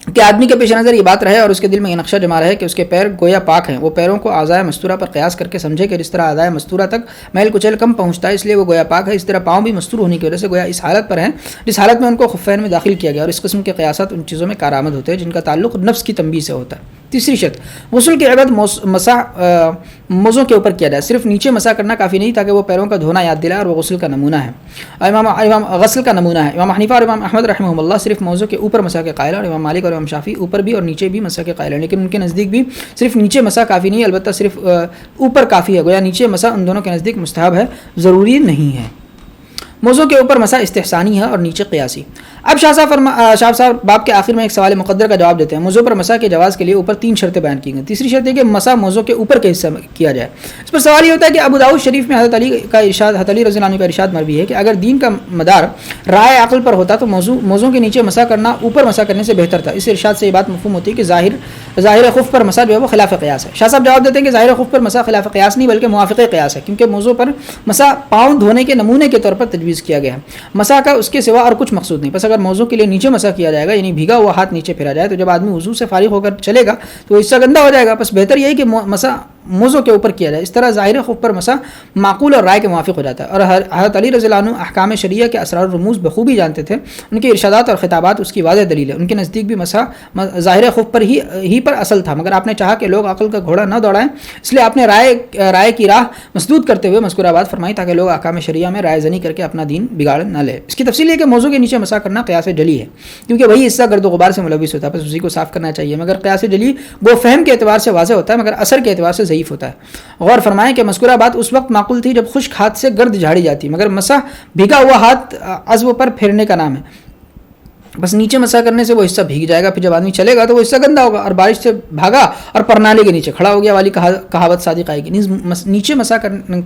کہ آدمی کے پیش نظر یہ بات رہے اور اس کے دل میں یہ نقشہ جما رہے کہ اس کے پیر گویا پاک ہیں۔ وہ پیروں کو اعضائے مستورہ پر قیاس کر کے سمجھے کہ جس طرح اعضائے مستورہ تک میل کچل کم پہنچتا ہے اس لیے وہ گویا پاک ہے، اس طرح پاؤں بھی مستور ہونے کی وجہ سے گویا اس حالت پر ہیں جس حالت میں ان کو خفین میں داخل کیا گیا، اور اس قسم کے قیاسات ان چیزوں میں کارآمد ہوتے ہیں جن کا تعلق نفس کی تنبیہ سے ہوتا ہے۔ تیسری شرط، غسل کی عبادت موزوں کے اوپر کیا جائے، صرف نیچے مسح کرنا کافی نہیں تاکہ وہ پیروں کا دھونا یاد دلائے اور وہ غسل کا نمونہ ہے۔ غسل کا نمونہ ہے۔ امام حنیفہ اور امام احمد رحمہ اللہ صرف موزوں کے اوپر مسح کے قائل ہیں، اور امام مالک اور امام شافعی اوپر بھی اور نیچے بھی مسح کے قائل ہیں، لیکن ان کے نزدیک بھی صرف نیچے مسح کافی نہیں ہے، البتہ صرف اوپر کافی ہے، گویا نیچے مسح ان دونوں کے نزدیک مستحب ہے، ضروری نہیں ہے۔ موضوع کے اوپر مسح استحسانی ہے اور نیچے قیاسی۔ اب شاہ صاحب باب کے آخر میں ایک سوال مقدر کا جواب دیتے ہیں. موضوع پر مسح کے جواز کے لیے اوپر 3 شرطیں بیان کی گئی. تیسری شرط ہے کہ مسح موضوع کے اوپر کے حصہ میں کیا جائے. اس پر سوال یہ ہوتا ہے کہ ابو داؤد شریف میں حضرت علی رضی اللہ عنہ کا ارشاد مروی ہے کہ اگر دین کا مدار رائے عقل پر ہوتا تو موضوع کے نیچے مسح کرنا اوپر مسح کرنے سے بہتر تھا. اس ارشاد سے یہ بات مفہوم ہوتی ہے کہ ظاہر خف پر مسح جو ہے وہ خلاف قیاس ہے. شاہ صاحب جواب دیتے ہیں کہ ظاہر خف پر مسح خلاف قیاس نہیں بلکہ موافق قیاس ہے، کیونکہ موضوع پر مسح پاؤں دھونے کے نمونے کے طور پر تجویز کیا گیا ہے. مسح کا اس کے سوا اور کچھ مقصود نہیں. بس اگر موضوع کے لیے نیچے مسح کیا جائے گا، یعنی بھیگا ہوا ہاتھ نیچے پھیرا جائے، تو جب آدمی وضو سے فارغ ہو کر چلے گا تو وہ حصہ گندا ہو جائے گا. بس بہتر یہی کہ مسح موضوع کے اوپر کیا جائے. اس طرح ظاہر خف پر مسح معقول اور رائے کے موافق ہو جاتا ہے. اور حضرت علی رضی اللہ عنہ احکام شریعہ کے اسرار و رموز بخوبی جانتے تھے. ان کے ارشادات اور خطابات اس کی واضح دلیل ہے. ان کے نزدیک بھی مسح ظاہر خف پر ہی پر اصل تھا، مگر آپ نے چاہا کہ لوگ عقل کا گھوڑا نہ دوڑائیں، اس لیے آپ نے رائے کی راہ مسدود کرتے ہوئے مذکورہ بات فرمائی تاکہ لوگ احکام شریعہ میں رائے زنی کر کے اپنا دین بگاڑ نہ لے. اس کی تفصیل یہ کہ موضوع کے نیچے مسح کرنا قیاس جلی ہے، کیونکہ وہی حصہ گرد و غبار سے ملوث ہوتا ہے، بس اسی کو صاف کرنا چاہیے. مگر قیاس جلی وہ فہم کے اعتبار سے واضح ہوتا ہے، مگر اثر کے اعتبار سے ضعیف ہوتا ہے. غور فرمائیں کہ مذکورہ بات اس وقت معقول تھی جب خشک ہاتھ سے گرد جھاڑی جاتی، مگر مسح بھیگا ہوا ہاتھ عضو پر پھیرنے کا نام ہے. بس نیچے مسح کرنے سے وہ حصہ بھیگ جائے گا، پھر جب آدمی چلے گا تو وہ حصہ گندا ہوگا. اور بارش سے بھاگا اور پرنالے کے نیچے کھڑا ہو گیا والی کہاوت صادق آئے گی. نیچے مسح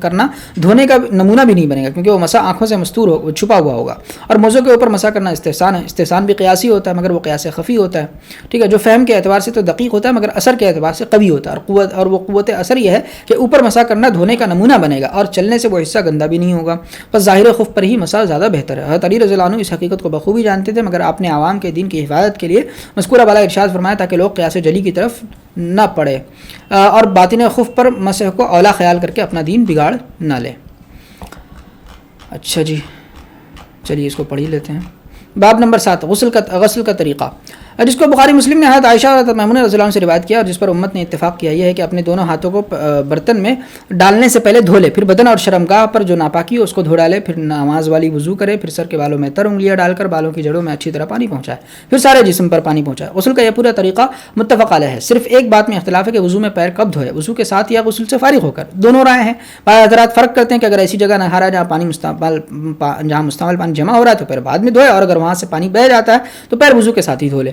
کرنا دھونے کا نمونہ بھی نہیں بنے گا، کیونکہ وہ مسح آنکھوں سے مستور چھپا ہوا ہوگا. اور موضوع کے اوپر مسح کرنا استحسان ہے. استحسان بھی قیاسی ہوتا ہے، مگر وہ قیاس خفی ہوتا ہے. ٹھیک ہے، جو فہم کے اعتبار سے تو دقیق ہوتا ہے، مگر اثر کے اعتبار سے قوی ہوتا ہے. اور وہ قوت اثر یہ ہے کہ اوپر مسح کرنا دھونے کا نمونہ بنے گا اور چلنے سے وہ حصہ گندا بھی نہیں ہوگا. بس ظاہر خف پر ہی مسح زیادہ بہتر ہے. حضرت علی رضی اللہ عنہ اس حقیقت کو بخوبی جانتے تھے، مگر آپ نے عوام کے دین کی حفاظت کے لیے مذکورہ بالا ارشاد فرمایا تاکہ لوگ قیاس جلی کی طرف نہ پڑے اور باطن خف پر مسح کو اولا خیال کر کے اپنا دین بگاڑ نہ لے. اچھا جی، چلیے اس کو پڑھ ہی لیتے ہیں. باب نمبر 7 غسل کا طریقہ، جس کو بخاری مسلم نے حضرت عائشہ اور حضرت میمونہ رضی اللہ عنہ سے روایت کیا اور جس پر امت نے اتفاق کیا، یہ ہے کہ اپنے دونوں ہاتھوں کو برتن میں ڈالنے سے پہلے دھو لے، پھر بدن اور شرمگاہ پر جو ناپاکی ہو اس کو دھو ڈالے، پھر نماز والی وضو کرے، پھر سر کے بالوں میں تر انگلیاں ڈال کر بالوں کی جڑوں میں اچھی طرح پانی پہنچائے، پھر سارے جسم پر پانی پہنچائے. غسل کا یہ پورا طریقہ متفق علیہ ہے. صرف ایک بات میں اختلاف ہے کہ وضو میں پیر کب دھوئے، وضو کے ساتھ یا غسل سے فارغ ہو کر. دونوں رائے ہیں. بعض حضرات فرق کرتے ہیں کہ اگر ایسی جگہ نہا رہا ہے جہاں مستعمل پانی جمع ہو رہا ہے تو پیر بعد میں دھوئے، اور اگر وہاں سے پانی بہہ جاتا ہے تو پیر وضو کے ساتھ ہی دھو لے.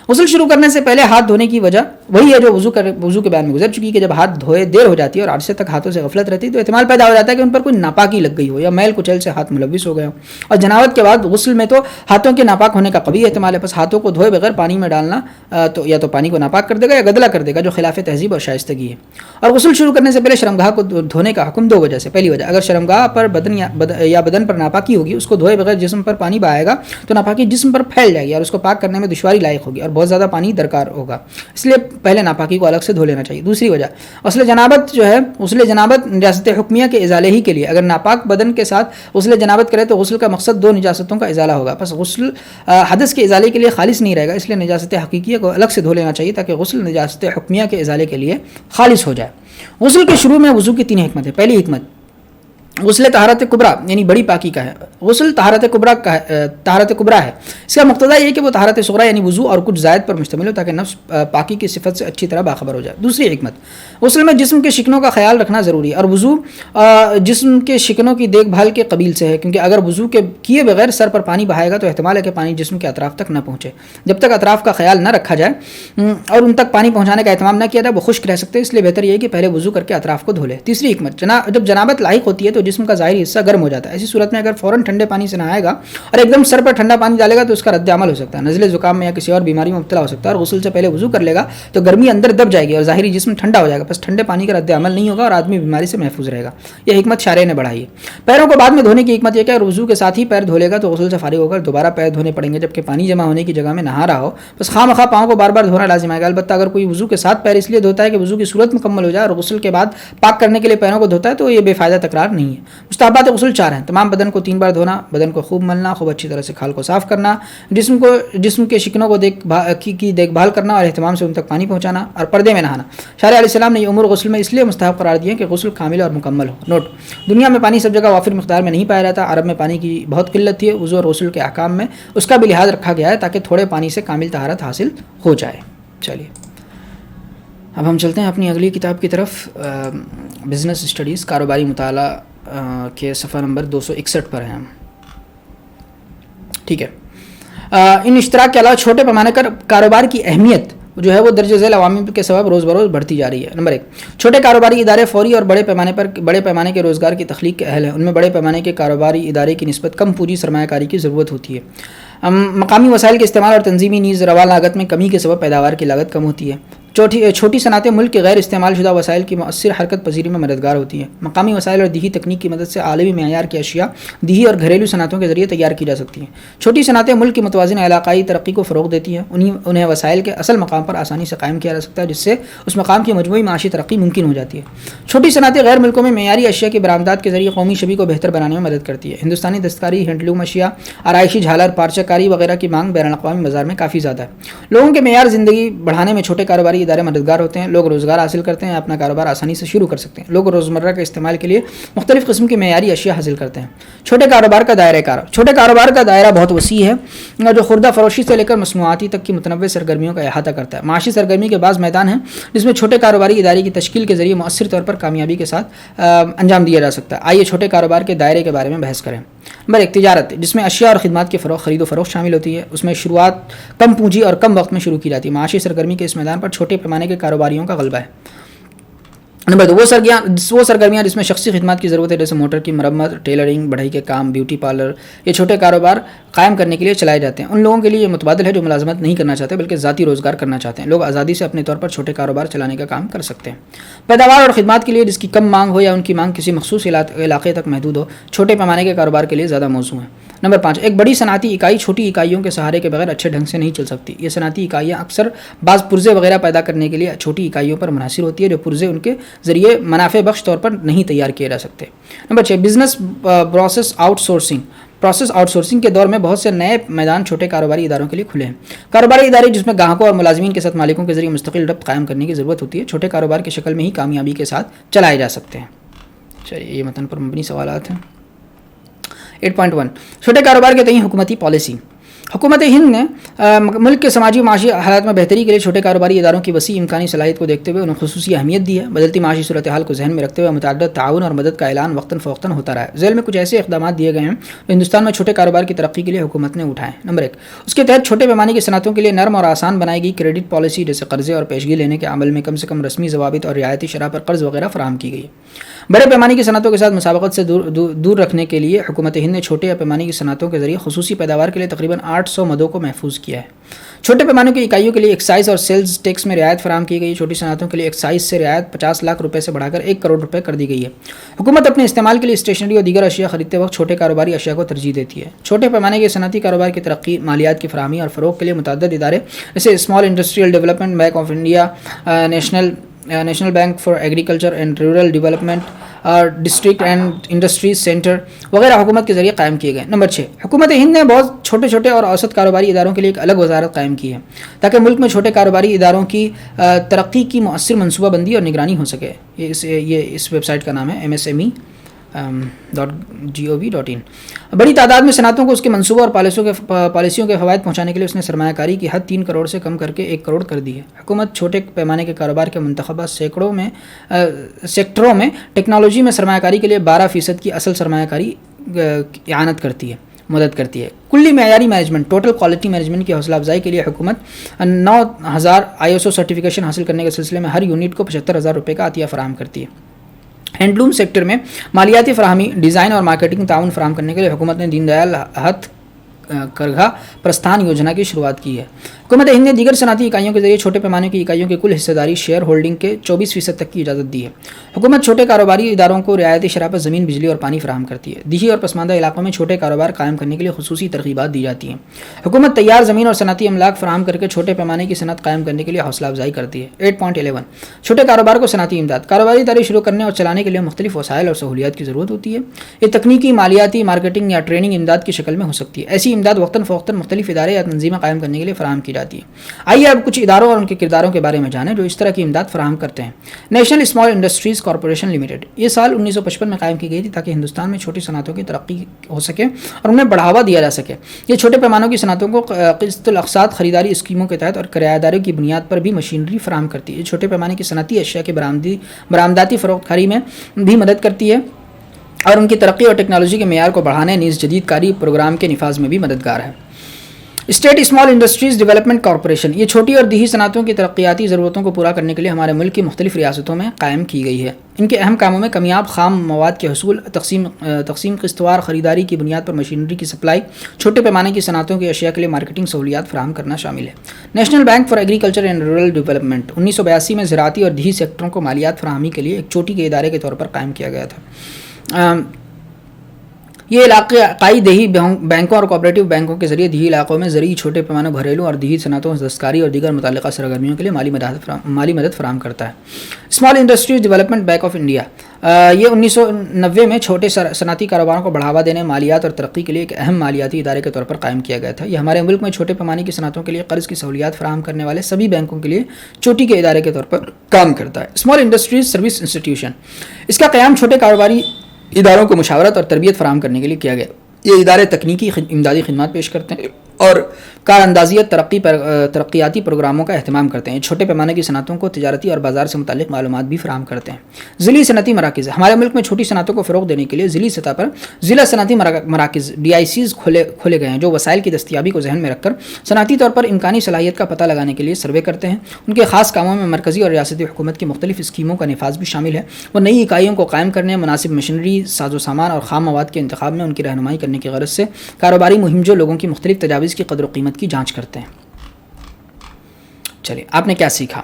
غسل شروع کرنے سے پہلے ہاتھ دھونے کی وجہ وہی ہے جو وضو کے بیان میں گزر چکی، کہ جب ہاتھ دھوئے دیر ہو جاتی ہے اور عرصے تک ہاتھوں سے غفلت رہتی ہے تو احتمال پیدا ہو جاتا ہے کہ ان پر کوئی ناپاکی لگ گئی ہو یا میل کچیل سے ہاتھ ملوث ہو گئے ہو. اور جنابت کے بعد غسل میں تو ہاتھوں کے ناپاک ہونے کا قوی احتمال ہے. بس ہاتھوں کو دھوئے بغیر پانی میں ڈالنا تو یا تو پانی کو ناپاک کر دے گا یا گدلا کر دے گا، جو خلاف تہذیب اور شائستگی ہے. اور غسل شروع کرنے سے پہلے شرمگاہ کو دھونے کا حکم 2 وجہ سے. پہلی وجہ، اگر شرمگاہ پر بدن پر ناپاکی ہوگی، اس کو دھوئے بغیر جسم پر پانی بہائے گا تو ناپاکی جسم پر پھیل جائے گی اور اس کو پاک کرنے میں دشواری لائق ہوگی اور بہت زیادہ پانی درکار ہوگا. اس لیے پہلے ناپاکی کو الگ سے دھو لینا چاہیے. دوسری وجہ، غسل جنابت نجاست حکمیہ کے ازالے ہی کے لیے. اگر ناپاک بدن کے ساتھ غسل جنابت کرے تو غسل کا مقصد 2 نجاستوں کا ازالہ ہوگا. بس غسل حدث کے ازالے کے لیے خالص نہیں رہے گا، اس لیے نجاست حقیقیہ کو الگ سے دھو لینا چاہیے تاکہ غسل نجاست حکمیہ کے ازالے کے لیے خالص ہو جائے. غسل کے شروع میں وضو کی 3 حکمتیں. پہلی حکمت غسل طہارت کبریٰ یعنی بڑی پاکی کا ہے. غسل طہارت کبریٰ ہے. اس کا مقتضا یہ ہے کہ وہ طہارت صغریٰ یعنی وضو اور کچھ زائد پر مشتمل ہو تاکہ نفس پاکی کی صفت سے اچھی طرح باخبر ہو جائے. دوسری حکمت، غسل میں جسم کے شکنوں کا خیال رکھنا ضروری ہے اور وضو جسم کے شکنوں کی دیکھ بھال کے قبیل سے ہے، کیونکہ اگر وضو کے کیے بغیر سر پر پانی بہائے گا تو احتمال ہے کہ پانی جسم کے اطراف تک نہ پہنچے. جب تک اطراف کا خیال نہ رکھا جائے اور ان تک پانی پہنچانے کا اہتمام نہ کیا جائے وہ خشک رہ سکتے ہیں، اس لیے بہتر یہ ہے کہ پہلے وضو کر کے اطراف کو دھو لے. تیسری حکمت، جب جنابت لاحق ہوتی ہے تو جسم کا ظاہری حصہ گرم ہو جاتا ہے. ایسی صورت میں اگر فوراً ٹھنڈے پانی سے نہائے گا اور ایک دم سر پر ٹھنڈا پانی ڈالے گا تو اس کا رد عمل ہو سکتا ہے، نزلے زکام میں یا کسی اور بیماری میں مبتلا ہو سکتا ہے. اور غسل سے پہلے وضو کر لے گا تو گرمی اندر دب جائے گی اور ظاہری جسم ٹھنڈا ہو جائے گا، بس ٹھنڈے پانی کا رد عمل نہیں ہوگا اور آدمی بیماری سے محفوظ رہے گا. یہ حکمت شارع نے بڑھائی ہے. پیروں کو بعد میں دھونے کی حکمت یہ کہ اگر وضو کے ساتھ ہی پیر دھو لے گا تو غسل سے فارغ ہو کر دوبارہ پیر دھونے پڑیں گے، جبکہ پانی جمع ہونے کی جگہ میں نہا رہا ہو. بس خواہ پاؤں کو بار بار دھونا لازم آئے گا. البتہ اگر کوئی وضو کے ساتھ پیر اس لیے دھوتا ہے کہ وضو کی صورت مکمل ہو جائے اور غسل کے بعد پاک کرنے کے لیے پیروں کو دھوتا ہے تو یہ بے فائدہ تکرار نہیں ہے. مستحبات غسل 4 ہیں. تمام بدن کو 3 بار دھونا، بدن کو خوب ملنا، خوب اچھی طرح سے کھال کو صاف کرنا، جسم کے شکنوں کو دیکھ بھال کرنا اور اہتمام سے ان تک پانی پہنچانا، اور پردے میں نہانا. شارع علیہ السلام نے یہ امور غسل میں اس لیے مستحب قرار دیے کہ غسل کامل اور مکمل ہو. نوٹ: دنیا میں پانی سب جگہ وافر مقدار میں نہیں پایا جاتا. عرب میں پانی کی بہت قلت تھی. وضو اور غسل کے احکام میں اس کا بھی لحاظ رکھا گیا ہے تاکہ تھوڑے پانی سے کامل طہارت حاصل ہو جائے. چلیے اب ہم چلتے ہیں اپنی اگلی کتاب کی طرف. بزنس اسٹڈیز، کاروباری مطالعہ کے صفحہ نمبر 261 پر ہیں ہم. ٹھیک ہے. ان اشتراک کے علاوہ چھوٹے پیمانے پر کاروبار کی اہمیت جو ہے وہ درج ذیل عوامل کے سبب روز بروز بڑھتی جا رہی ہے. نمبر 1, چھوٹے کاروباری ادارے فوری اور بڑے پیمانے کے روزگار کی تخلیق کے اہل ہیں. ان میں بڑے پیمانے کے کاروباری ادارے کی نسبت کم پونجی سرمایہ کاری کی ضرورت ہوتی ہے. مقامی وسائل کے استعمال اور تنظیمی نیز روا لاگت میں کمی کے سبب پیداوار کی لاگت کم ہوتی ہے. چھوٹی صنعتیں ملک کے غیر استعمال شدہ وسائل کی مؤثر حرکت پذیری میں مددگار ہوتی ہیں. مقامی وسائل اور دیہی تکنیک کی مدد سے عالمی معیار کی اشیاء دیہی اور گھریلو صنعتوں کے ذریعے تیار کی جا سکتی ہیں. چھوٹی صنعتیں ملک کی متوازن علاقائی ترقی کو فروغ دیتی ہیں. انہیں وسائل کے اصل مقام پر آسانی سے قائم کیا جا سکتا ہے, جس سے اس مقام کی مجموعی معاشی ترقی ممکن ہو جاتی ہے. چھوٹی صنعتیں غیر ملکوں میں معیاری اشیاء کی برآمدات کے ذریعے قومی شبی کو بہتر بنانے میں مدد کرتی ہے. ہندوستانی دستکاری, ہینڈلوم اشیاء, آرائشی جھالر, پارچہ کاری وغیرہ کی مانگ بین الاقوامی بازار میں کافی زیادہ ہے. لوگوں کے معیار زندگی بڑھانے میں چھوٹے کاروباری ادارے مددگار ہوتے ہیں. لوگ روزگار حاصل کرتے ہیں, اپنا کاروبار آسانی سے شروع کر سکتے ہیں. لوگ روزمرہ کے استعمال کے لیے مختلف قسم کی معیاری اشیاء حاصل کرتے ہیں. چھوٹے کاروبار کا دائرہ کار. چھوٹے کاروبار کا دائرہ بہت وسیع ہے, جو خوردہ فروشی سے لے کر مصنوعاتی تک کی متنوع سرگرمیوں کا احاطہ کرتا ہے. معاشی سرگرمی کے بعض میدان ہیں جس میں چھوٹے کاروباری ادارے کی تشکیل کے ذریعے مؤثر طور پر کامیابی کے ساتھ انجام دیا جا سکتا ہے. آئیے چھوٹے کاروبار کے دائرے کے بارے میں بحث کریں. نمبر 1, تجارت, جس میں اشیاء اور خدمات کے خرید و فروخت شامل ہوتی ہے. اس میں شروعات کم پونجی اور کم وقت میں شروع کی جاتی ہے. معاشی سرگرمی کے اس میدان پر چھوٹے پیمانے کے کاروباریوں کا غلبہ ہے. نمبر 2, وہ سرگرمیاں جس میں شخصی خدمات کی ضرورت ہے, جیسے موٹر کی مرمت, ٹیلرنگ, بڑھئی کے کام, بیوٹی پارلر. یہ چھوٹے کاروبار قائم کرنے کے لیے چلائے جاتے ہیں. ان لوگوں کے لیے یہ متبادل ہے جو ملازمت نہیں کرنا چاہتے بلکہ ذاتی روزگار کرنا چاہتے ہیں. لوگ آزادی سے اپنے طور پر چھوٹے کاروبار چلانے کا کام کر سکتے ہیں. پیداوار اور خدمات کے لیے جس کی کم مانگ ہو یا ان کی مانگ کسی مخصوص علاقے تک محدود ہو, چھوٹے پیمانے کے کاروبار کے لیے زیادہ موزوں ہیں. نمبر 5, ایک بڑی صنعتی اکائی چھوٹی اکائیوں کے سہارے کے بغیر اچھے ڈھنگ سے نہیں چل سکتی. یہ صنعتی اکائیاں اکثر بعض پرزے وغیرہ پیدا کرنے کے لیے چھوٹی اکائیوں پر منحصر ہوتی ہے, جو پرزے ان کے ذریعے منافع بخش طور پر نہیں تیار کیے جا سکتے. Number 6, business process out sourcing کے دور میں بہت سے نئے میدان چھوٹے کاروباری اداروں کے لیے کھلے ہیں. کاروباری ادارے جس میں گاہکوں اور ملازمین کے ساتھ مالکوں کے ذریعے مستقل ربط قائم کرنے کی ضرورت ہوتی ہے, چھوٹے کاروبار کی شکل میں ہی کامیابی کے ساتھ چلائے جا سکتے ہیں. چلیے, یہ متن پر مبنی سوالات ہیں. 8.1, چھوٹے کاروبار کے تئیں حکومتی پالیسی. حکومت ہند نے ملک کے سماجی و معاشی حالات میں بہتری کے لیے چھوٹے کاروباری اداروں کی وسیع امکانی صلاحیت کو دیکھتے ہوئے انہیں خصوصی اہمیت دی ہے. بدلتی معاشی صورتحال کو ذہن میں رکھتے ہوئے متعدد تعاون اور مدد کا اعلان وقتاً فوقتاً ہوتا رہا ہے. ذیل میں کچھ ایسے اقدامات دیے گئے ہیں جو ہندوستان میں چھوٹے کاروبار کی ترقی کے لیے حکومت نے اٹھائے. نمبر 1, اس کے تحت چھوٹے پیمانے کی صنعتوں کے لیے نرم اور آسان بنائی گئی کریڈٹ پالیسی, جیسے قرضے اور پیشگی لینے کے عمل میں کم سے کم رسمی ضوابط اور رعایتی شرح پر قرض وغیرہ فراہم کی گئی. بڑے پیمانے کی صنعتوں کے ساتھ مسابقت سے دور رکھنے کے لیے حکومت ہند نے چھوٹے پیمانے کی صنعتوں کے ذریعے خصوصی پیداوار کے لیے تقریباً 800 مدوں کو محفوظ کیا ہے. چھوٹے پیمانے کی اکائیوں کے لیے ایکسائز اور سیلز ٹیکس میں رعایت فراہم کی گئی. چھوٹی صنعتوں کے لیے ایکسائز سے رعایت 50 لاکھ روپے سے بڑھا کر 1 کروڑ روپے کر دی گئی ہے. حکومت اپنے استعمال کے لیے اسٹیشنری اور دیگر اشیاء خریدتے وقت چھوٹے کاروباری اشیاء کو ترجیح دیتی ہے. چھوٹے پیمانے کے صنعتی کاروبار کی ترقی, مالیات کی فراہمی اور فروغ کے لیے متعدد ادارے جیسے small industrial development bank of India, national bank for agriculture and rural development اور ڈسٹرکٹ اینڈ انڈسٹریز سینٹر وغیرہ حکومت کے ذریعے قائم کیے گئے. نمبر 6, حکومت ہند نے بہت چھوٹے اور اوسط کاروباری اداروں کے لیے ایک الگ وزارت قائم کی ہے تاکہ ملک میں چھوٹے کاروباری اداروں کی ترقی کی مؤثر منصوبہ بندی اور نگرانی ہو سکے. یہ اس ویب سائٹ کا نام ہے MSME.gov.in. بڑی تعداد میں صنعتوں کو اس کے منصوبوں اور پالیسیوں کے فوائد پہنچانے کے لیے اس نے سرمایہ کاری کی حد 3 کروڑ سے کم کر کے 1 کروڑ کر دی ہے. حکومت چھوٹے پیمانے کے کاروبار کے منتخبہ سیکٹروں میں ٹیکنالوجی میں سرمایہ کاری کے لیے 12% کی اصل سرمایہ کاری اعانت کرتی ہے, مدد کرتی ہے. کلی معیاری مینجمنٹ, ٹوٹل کوالٹی مینجمنٹ کی حوصلہ افزائی کے لیے حکومت 9000 ISO سرٹیفکیشن حاصل کرنے کے سلسلے میں ہر یونٹ کو 75,000 روپے کا عطیہ فراہم کرتی ہے. ہینڈلوم سیکٹر میں مالیاتی فراہمی, ڈیزائن اور مارکیٹنگ تعاون فراہم کرنے کے لیے حکومت نے دین دیال ہتھ کرگھا پرستھان یوجنا کی شروعات کی ہے. حکومت ہند نے دیگر صنعتی اکائیوں کے ذریعے چھوٹے پیمانے کی اکائیوں کی کل حصہ داری شیئر ہولڈنگ کے 24% تک کی اجازت دی ہے. حکومت چھوٹے کاروباری اداروں کو رعایتی شرح پر زمین, بجلی اور پانی فراہم کرتی ہے. دیہی اور پسماندہ علاقوں میں چھوٹے کاروبار قائم کرنے کے لیے خصوصی ترغیبات دی جاتی ہیں. حکومت تیار زمین اور صنعتی املاک فراہم کر کے چھوٹے پیمانے کی صنعت قائم کرنے کے لیے حوصلہ افزائی کرتی ہے. 8.11 چھوٹے کاروبار کو صنعتی امداد. کاروباری ادارے شروع کرنے اور چلانے کے لیے مختلف وسائل اور سہولیات کی ضرورت ہوتی ہے. یہ تکنیکی, مالیاتی, مارکیٹنگ یا ٹریننگ امداد کی شکل میں ہو سکتی ہے. ایسی امداد وقتاً فوقتاً مختلف ادارے یا تنظیمیں قائم کرنے کے لیے فراہم کی جاتی ہے. آئیے اب کچھ اداروں اور ان کے کرداروں کے بارے میں جانیں جو اس طرح کی امداد فراہم کرتے ہیں. National small industries corporation limited. یہ سال 1955 میں قائم کی گئی تھی تاکہ ہندوستان میں چھوٹی صنعتوں کی ترقی ہو سکے اور انہیں بڑھاوا دیا جا سکے. یہ چھوٹے پیمانوں کی صنعتوں کو قسط الاقساط خریداری اسکیموں کے تحت اور کرایہ داری کی بنیاد پر بھی مشینری فراہم کرتی ہے. یہ چھوٹے پیمانے کی صنعتی اشیاء کے برآمداتی فروخت کاری میں بھی مدد کرتی ہے اور ان کی ترقی اور ٹیکنالوجی کے معیار کو بڑھانے نیز جدید کاری پروگرام کے نفاذ میں بھی مددگار ہے. State small industries development corporation, یہ چھوٹی اور دیہی صنعتوں کی ترقیاتی ضرورتوں کو پورا کرنے کے لیے ہمارے ملک کی مختلف ریاستوں میں قائم کی گئی ہے۔ ان کے اہم کاموں میں کمیاب خام مواد کے حصول، تقسیم قسط وار خریداری کی بنیاد پر مشینری کی سپلائی، چھوٹے پیمانے کی صنعتوں کی اشیاء کے لیے مارکیٹنگ سہولیات فراہم کرنا شامل ہے۔ National bank for agriculture and rural development 1982 میں زراعتی اور دیہی سیکٹروں کو مالیات فراہمی کے لیے ایک چوٹی کے ادارے کے طور پر قائم کیا گیا تھا۔ یہ علاقائی دیہی بینکوں اور کوآپریٹو بینکوں کے ذریعے دیہی علاقوں میں زرعی، چھوٹے پیمانہ گھریلو اور دیہی صنعتوں، دستکاری اور دیگر متعلقہ سرگرمیوں کے لیے مالی مدد فراہم کرتا ہے۔ Small industries development bank of India, یہ 1990 میں چھوٹے صنعتی کاروباروں کو بڑھاوا دینے، مالیات اور ترقی کے لیے ایک اہم مالیاتی ادارے کے طور پر قائم کیا گیا تھا۔ یہ ہمارے ملک میں چھوٹے پیمانے کی صنعتوں کے لیے قرض کی سہولیات فراہم کرنے والے سبھی بینکوں کے لیے چوٹی کے ادارے کے طور پر کام کرتا ہے۔ اسمال انڈسٹریز سروس انسٹیٹیوشن، اس کا قیام چھوٹے کاروباری اداروں کو مشاورت اور تربیت فراہم کرنے کے لیے کیا گیا۔ یہ ادارے تکنیکی امدادی خدمات پیش کرتے ہیں اور کار اندازیت ترقیاتی پروگراموں کا اہتمام کرتے ہیں۔ چھوٹے پیمانے کی صنعتوں کو تجارتی اور بازار سے متعلق معلومات بھی فراہم کرتے ہیں۔ ضلعی صنعتی مراکز، ہمارے ملک میں چھوٹی صنعتوں کو فروغ دینے کے لیے ضلعی سطح پر ضلع صنعتی مراکز DICs کھولے گئے ہیں، جو وسائل کی دستیابی کو ذہن میں رکھ کر صنعتی طور پر امکانی صلاحیت کا پتہ لگانے کے لیے سروے کرتے ہیں۔ ان کے خاص کاموں میں مرکزی اور ریاستی حکومت کی مختلف اسکیموں کا نفاذ بھی شامل ہے۔ وہ نئی اکائیوں کو قائم کرنے، مناسب مشینری، ساز و سامان اور خام مواد کے انتخاب میں ان کی رہنمائی کرنے کی غرض سے کاروباری مہم جو لوگوں کی مختلف تجاویز کی قدر و قیمت کی جانچ کرتے ہیں۔ چلیے، آپ نے کیا سیکھا؟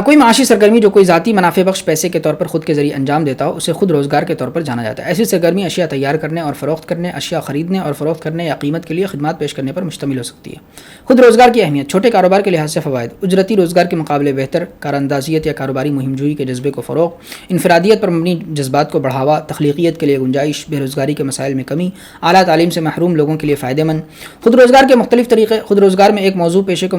کوئی معاشی سرگرمی جو کوئی ذاتی منافع بخش پیسے کے طور پر خود کے ذریعے انجام دیتا ہو، اسے خود روزگار کے طور پر جانا جاتا ہے۔ ایسی سرگرمی اشیاء تیار کرنے اور فروخت کرنے، اشیاء خریدنے اور فروخت کرنے یا قیمت کے لیے خدمات پیش کرنے پر مشتمل ہو سکتی ہے۔ خود روزگار کی اہمیت، چھوٹے کاروبار کے لحاظ سے فوائد: اجرتی روزگار کے مقابلے بہتر کار اندازیت یا کاروباری مہم جوئی کے جذبے کو فروغ، انفرادیت پر مبنی جذبات کو بڑھاوا، تخلیقیت کے لیے گنجائش، بے روزگاری کے مسائل میں کمی، اعلیٰ تعلیم سے محروم لوگوں کے لیے فائدہ مند۔ خود روزگار کے مختلف طریقے، خود روزگار میں ایک موضوع پیشے کو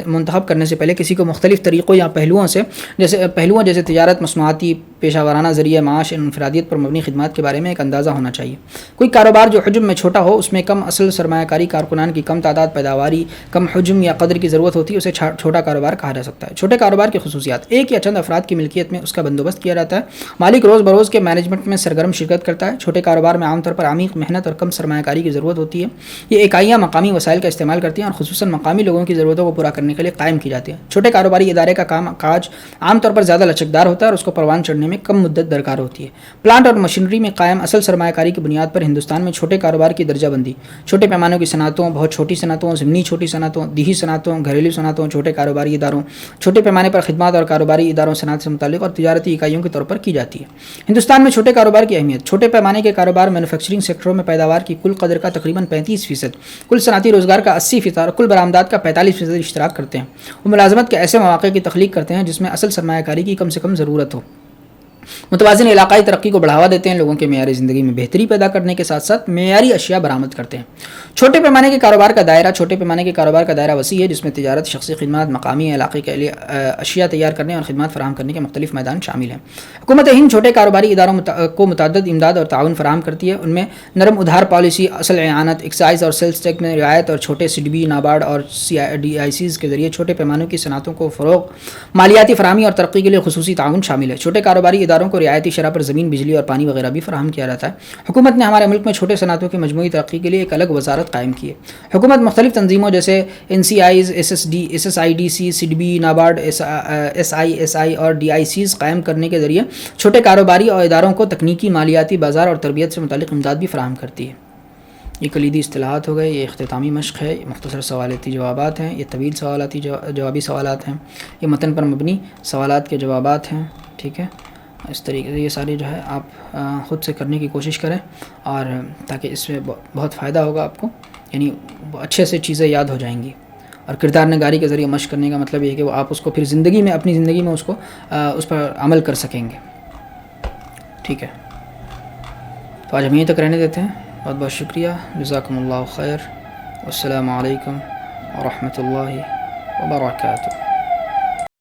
منتخب کرنے سے پہلے کسی کو مختلف طریقوں یا پہلوؤں جیسے تجارت، مصنوعاتی، پیشہ ورانہ ذریعہ معاش، انفرادیت پر مبنی خدمات کے بارے میں ایک اندازہ ہونا چاہیے۔ کوئی کاروبار جو حجم میں چھوٹا ہو، اس میں کم اصل سرمایہ کاری، کارکنان کی کم تعداد، پیداواری کم حجم یا قدر کی ضرورت ہوتی ہے، اسے چھوٹا کاروبار کہا جا سکتا ہے۔ چھوٹے کاروبار کی خصوصیات: ایک یا چند افراد کی ملکیت میں اس کا بندوبست کیا جاتا ہے، مالک روز بروز کے مینجمنٹ میں سرگرم شرکت کرتا ہے۔ چھوٹے کاروبار میں عام طور پر عمیق محنت اور کم سرمایہ کاری کی ضرورت ہوتی ہے۔ یہ اکائیاں مقامی وسائل کا استعمال کرتی ہیں اور خصوصاً مقامی لوگوں کی ضرورتوں کو پورا کرنے کے لیے قائم کی جاتی ہیں۔ چھوٹے کاروباری ادارے کا کاج عام طور پر زیادہ لچکدار ہوتا ہے اور اس کو پروان چڑھنے میں کم مدت درکار ہوتی ہے۔ پلانٹ اور مشینری میں قائم اصل سرمایہ کاری کی بنیاد پر ہندوستان میں چھوٹے کاروبار کی درجہ بندی چھوٹے پیمانوں کی صنعتوں، بہت چھوٹی صنعتوں، ضمنی چھوٹی صنعتوں، دیہی صنعتوں، گھریلو صنعتوں، چھوٹے کاروباری اداروں، چھوٹے پیمانے پر خدمات اور کاروباری اداروں، صنعت سے متعلق اور تجارتی اکائیوں کے طور پر کی جاتی ہے۔ ہندوستان میں چھوٹے کاروبار کی اہمیت: چھوٹے پیمانے کے کاروبار مینوفیکچرنگ سیکٹروں میں پیداوار کی کل قدر کا تقریباً 35%، کل صنعتی روزگار کا 80% اور کل برآمدات کا 45% اشتراک کرتے ہیں۔ وہ ملازمت کے ایسے مواقع کی تخلیق کرتے ہیں جس میں اصل سرمایہ کاری کی کم سے کم ضرورت ہو، متوازن علاقائی ترقی کو بڑھاوا دیتے ہیں، لوگوں کے معیار زندگی میں بہتری پیدا کرنے کے ساتھ ساتھ معیاری اشیاء برآمد کرتے ہیں۔ چھوٹے پیمانے کے کاروبار کا دائرہ: چھوٹے پیمانے کے کاروبار کا دائرہ وسیع ہے، جس میں تجارت، شخصی خدمات، مقامی علاقے کے لیے اشیاء تیار کرنے اور خدمات فراہم کرنے کے مختلف میدان شامل ہیں۔ حکومت ہند چھوٹے کاروباری اداروں کو متعدد امداد اور تعاون فراہم کرتی ہے۔ ان میں نرم ادھار پالیسی، اصل اعانت، ایکسائز اور سیلز ٹیکس میں رعایت اور چھوٹے CDB، نابارڈ اور DICs کے ذریعے چھوٹے پیمانوں کی صنعتوں کو فروغ، مالیاتی فراہمی اور ترقی کے لیے خصوصی تعاون شامل ہے۔ چھوٹے کاروباری اداروں کو رعایتی شرح پر زمین، بجلی اور پانی وغیرہ بھی فراہم کیا جاتا ہے۔ حکومت نے ہمارے ملک میں چھوٹے صنعتوں کی مجموعی ترقی کے لیے ایک الگ وزارت قائم کی ہے۔ حکومت مختلف تنظیموں جیسے NCIs، SSIDC، CDB، نابارڈ، SISI اور DICs قائم کرنے کے ذریعے چھوٹے کاروباری اور اداروں کو تکنیکی، مالیاتی، بازار اور تربیت سے متعلق امداد بھی فراہم کرتی ہے۔ یہ کلیدی اصطلاحات ہو گئے، یہ اختتامی مشق ہے، یہ مختصر سوالاتی جوابات ہیں، یہ طویل سوالاتی جوابی سوالات ہیں، یہ متن پر مبنی سوالات کے جوابات ہیں۔ ٹھیک ہے، اس طریقے سے یہ سارے جو ہے آپ خود سے کرنے کی کوشش کریں، اور تاکہ اس میں بہت فائدہ ہوگا آپ کو، یعنی اچھے سے چیزیں یاد ہو جائیں گی۔ اور کردار نگاری کے ذریعے مشق کرنے کا مطلب یہ ہے کہ وہ آپ اس کو پھر زندگی میں، اپنی زندگی میں اس پر عمل کر سکیں گے۔ ٹھیک ہے، تو آج ہم یہیں تک رہنے دیتے ہیں۔ بہت بہت شکریہ، جزاکم اللہ خیر، والسلام علیکم ورحمۃ اللہ وبرکاتہ۔